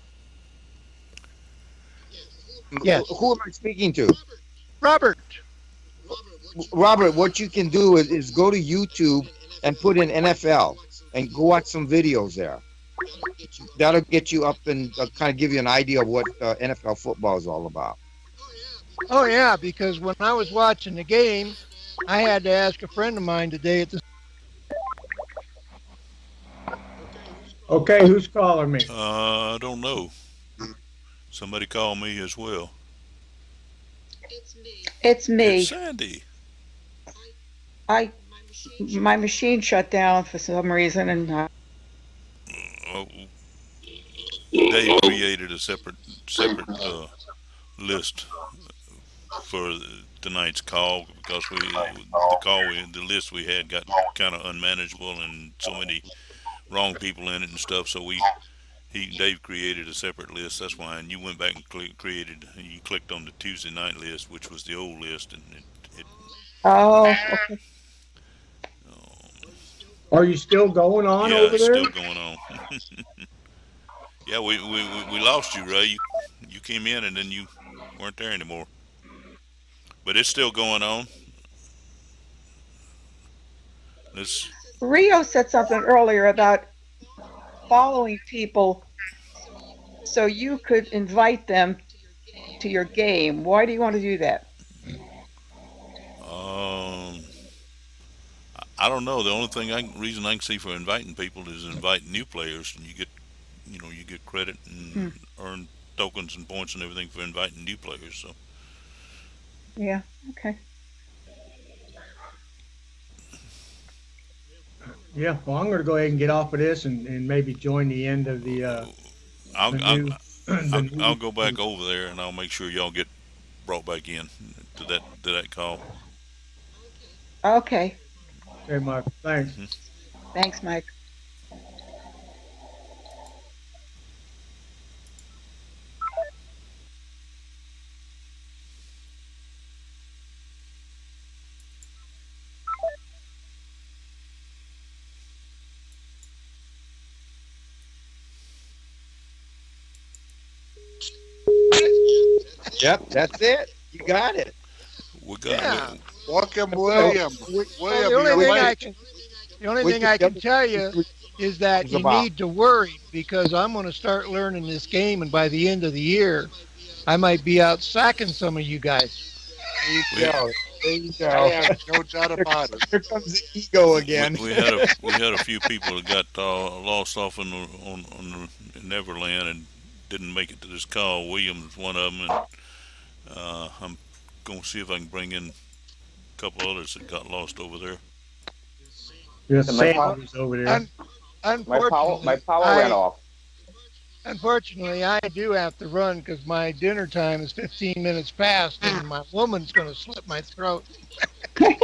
Yes. Who am I speaking to? Robert. Robert, what you can do is go to YouTube and put in NFL and go watch some videos there. That'll get you up and kind of give you an idea of what NFL football is all about. Oh, yeah, because when I was watching the game, I had to ask a friend of mine today at the. Okay, who's calling me? I don't know. Somebody called me as well. It's me. It's Sandy. My machine shut down for some reason, and Oh, Dave created a separate list for tonight's call because the list we had got kind of unmanageable and so many wrong people in it and stuff. So Dave created a separate list. That's why, and you went back and you clicked on the Tuesday night list, which was the old list, and it okay. Are you still going on yeah, over it's there? still going on. Yeah, we lost you, Ray. You came in and then you weren't there anymore. But it's still going on. Rio said something earlier about following people so you could invite them to your game. Why do you want to do that? I don't know. The only reason I can see for inviting people is inviting new players, and you get credit and earn tokens and points and everything for inviting new players. So Yeah. Okay. Yeah, well, I'm going to go ahead and get off of this and maybe join the end of the. I'll go back over there and I'll make sure y'all get brought back in to that call. Okay. Okay, Mike. Thanks. Thanks, Mike. Yep, that's it. You got it. We got Welcome, William. Well, the only thing I can tell you is that you need to worry because I'm going to start learning this game, and by the end of the year, I might be out sacking some of you guys. There you go. There you go. I have no doubt about it. Here comes the ego again. We had a few people that got lost off on the Neverland and didn't make it to this call. William was one of them, and I'm gonna see if I can bring in a couple others that got lost over there. Yes, Sam was over there. Unfortunately, my power went off. Unfortunately, I do have to run because my dinner time is 15 minutes past, and my woman's going to slit my throat. Can't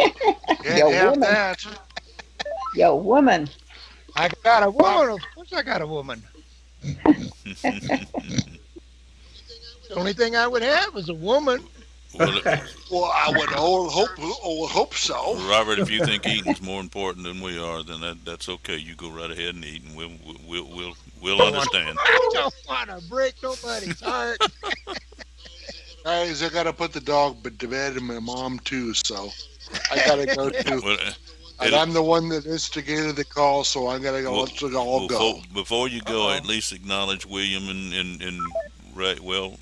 have that. Yo, woman. I got a woman. Of course, I got a woman. The only thing I would have is a woman. Well, I would hope so. Robert, if you think eating's more important than we are, then that's okay. You go right ahead and eat, and we'll understand. I don't want to break nobody's heart. Guys, I gotta put the dog to bed and my mom too, so I gotta go too. Well, And I'm the one that instigated the call, so I'm gonna go well, let it all go. before you go, Uh-oh. at least acknowledge William and Ray. Well,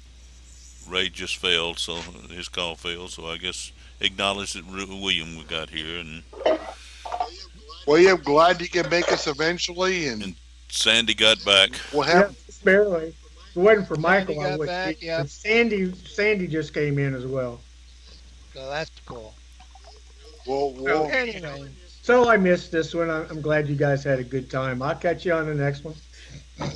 Ray just failed, so his call failed. So I guess acknowledge that William we got here, and William, glad you can make us eventually, and and Sandy got back. we'll Yeah, have barely. If it wasn't for Sandy Michael, I got would. back, yeah. And Sandy just came in as well. So that's cool. we'll Anyway, So I missed this one. I'm glad you guys had a good time. I'll catch you on the next one. we'll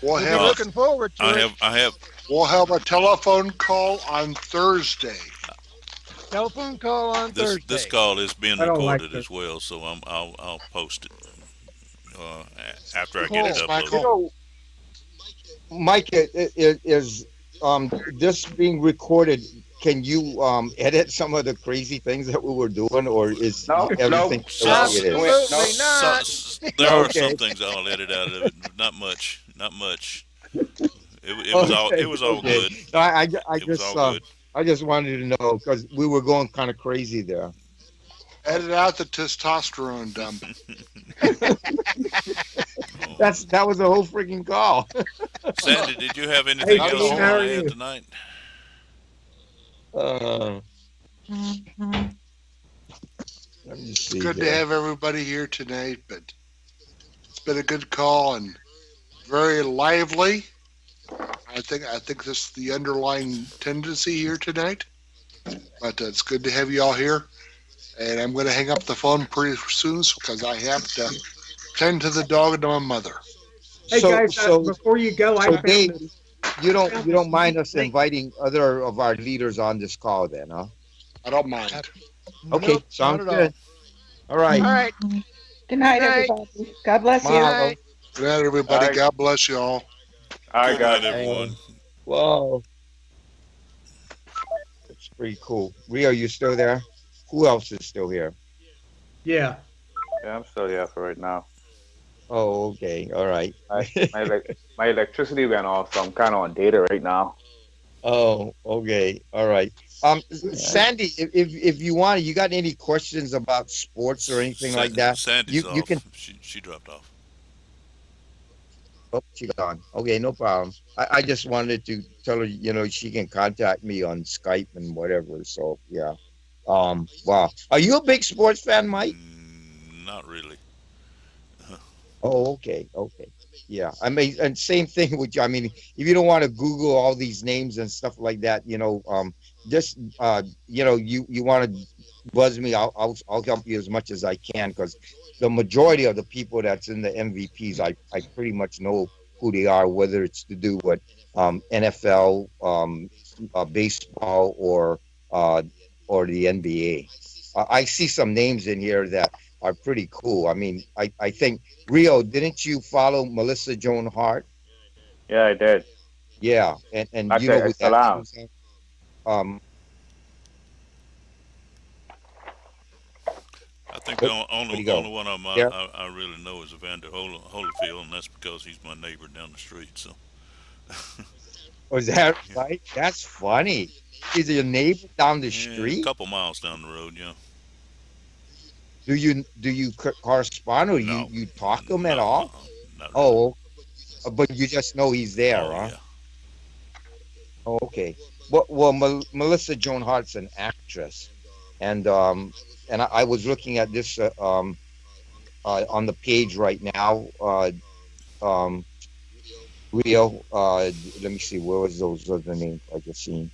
we'll be have looking forward to it. I have we'll have a telephone call on Thursday. Telephone call on this Thursday. this call is being I don't like recorded this. as well, so I'll post it after I Cool. get it Yes, uploaded. Michael. You know, Mike, is this being recorded? Can you edit some of the crazy things that we were doing, or is No, everything the way it Absolutely is? not. There are Okay. some things I'll edit out of it. Not much. Not much. It was all. It was all Okay. good. No, It was all good. I just wanted to know because we were going kind of crazy there. Edit out the testosterone dump. That was the whole freaking call. Sandy, did you have anything Hey, else Dean, you how want are to add you? tonight? Let me see. Good to here. have everybody here tonight, but it's been a good call and very lively. I think this is the underlying tendency here tonight. But it's good to have you all here. And I'm going to hang up the phone pretty soon because I have to tend to the dog and to my mother. Hey guys, before you go, I so found Dave, this. you don't mind us inviting other of our leaders on this call, then, huh? I don't mind. Okay, Nope, sounds not at good. All right. All right. Good night, Good night. everybody. God bless you. Mahalo. Good night, everybody. All right. God bless you all. All right, Good night, guys. everyone. Whoa. That's pretty cool. Rio, you still there? Who else is still here? Yeah. Yeah, I'm still here for right now. Oh, okay. All right. My electricity went off, so I'm kind of on data right now. Oh, okay. All right. Sandy, if you want, you got any questions about sports or anything like that? Sandy's you off. can. She dropped off. Oh, she's gone. Okay, no problem. I just wanted to tell her, she can contact me on Skype and whatever. So yeah. Wow. Are you a big sports fan, Mike? Not really. Oh, okay. Yeah. I mean, and same thing with you. I mean, if you don't want to Google all these names and stuff like that, just you want to buzz me, I'll help you as much as I can because the majority of the people that's in the MVPs, I pretty much know who they are, whether it's to do with NFL, baseball, or the NBA. I see some names in here that are pretty cool. I mean, I think Rio, didn't you follow Melissa Joan Hart? Yeah, I did. Yeah, and Okay, you know who salam. that is? I think the Where only you go? one of them Yeah. I really know is Evander Holyfield, and that's because he's my neighbor down the street. So Was that right? That's funny. Is your neighbor down the yeah, a street? couple miles down the road, yeah. Do you correspond or No. you talk to him at No, all? not really. Oh, but you just know he's there, Oh, huh? yeah. Oh, okay. Well, Melissa Joan Hart's an actress, and I was looking at this on the page right now. Rio, let me see, where was those other names I just seen?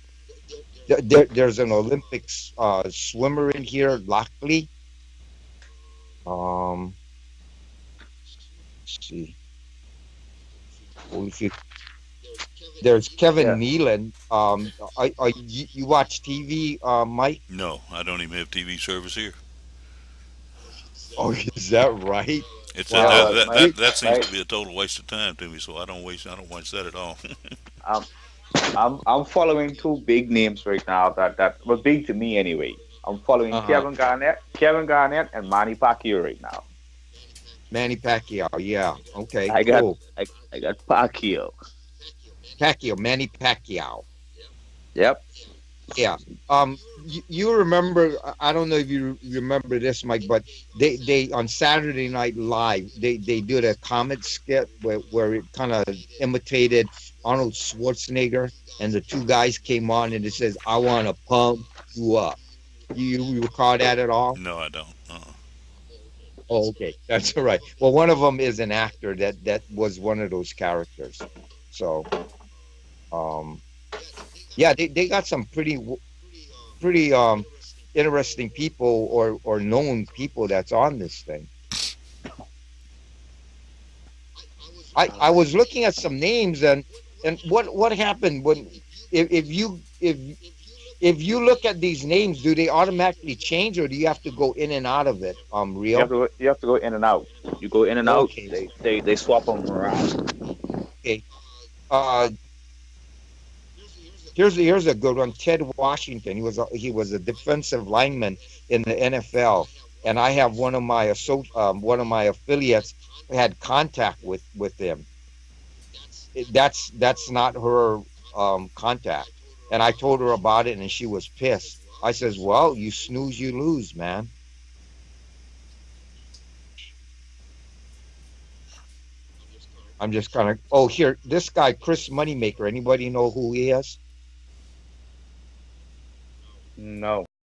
There's an Olympics swimmer in here, Lockley. Let's see. Holyfield. There's Kevin Nealon. You watch TV, Mike? No, I don't even have TV service here. Oh, is that right? It's Wow. that seems to be a total waste of time to me. So I don't waste that at all. I'm following two big names right now that were big to me anyway. I'm following Kevin Garnett, and Manny Pacquiao right now. Manny Pacquiao, yeah. Okay, I cool. got Pacquiao. Manny Pacquiao. Yep. Yeah. You remember? I don't know if you remember this, Mike, but they on Saturday Night Live they did a comic skit where it kind of imitated Arnold Schwarzenegger, and the two guys came on and it says, "I want to pump you up." You recall that at all? No, I don't. Oh, okay, that's all right. Well, one of them is an actor that was one of those characters. So, um, yeah, they got some pretty interesting people or known people that's on this thing. I was looking at some names and what happened when if you look at these names, do they automatically change or do you have to go in and out of it? Real? You have to go in and out. You go in and out. Okay. They swap them around. Okay. Uh, here's a good one. Ted Washington. He was a defensive lineman in the NFL, and I have one of my affiliates had contact with him. That's not her contact, and I told her about it, and she was pissed. I says, "Well, you snooze, you lose, man." I'm just kind of. Oh, here, this guy, Chris Moneymaker. Anybody know who he is? No.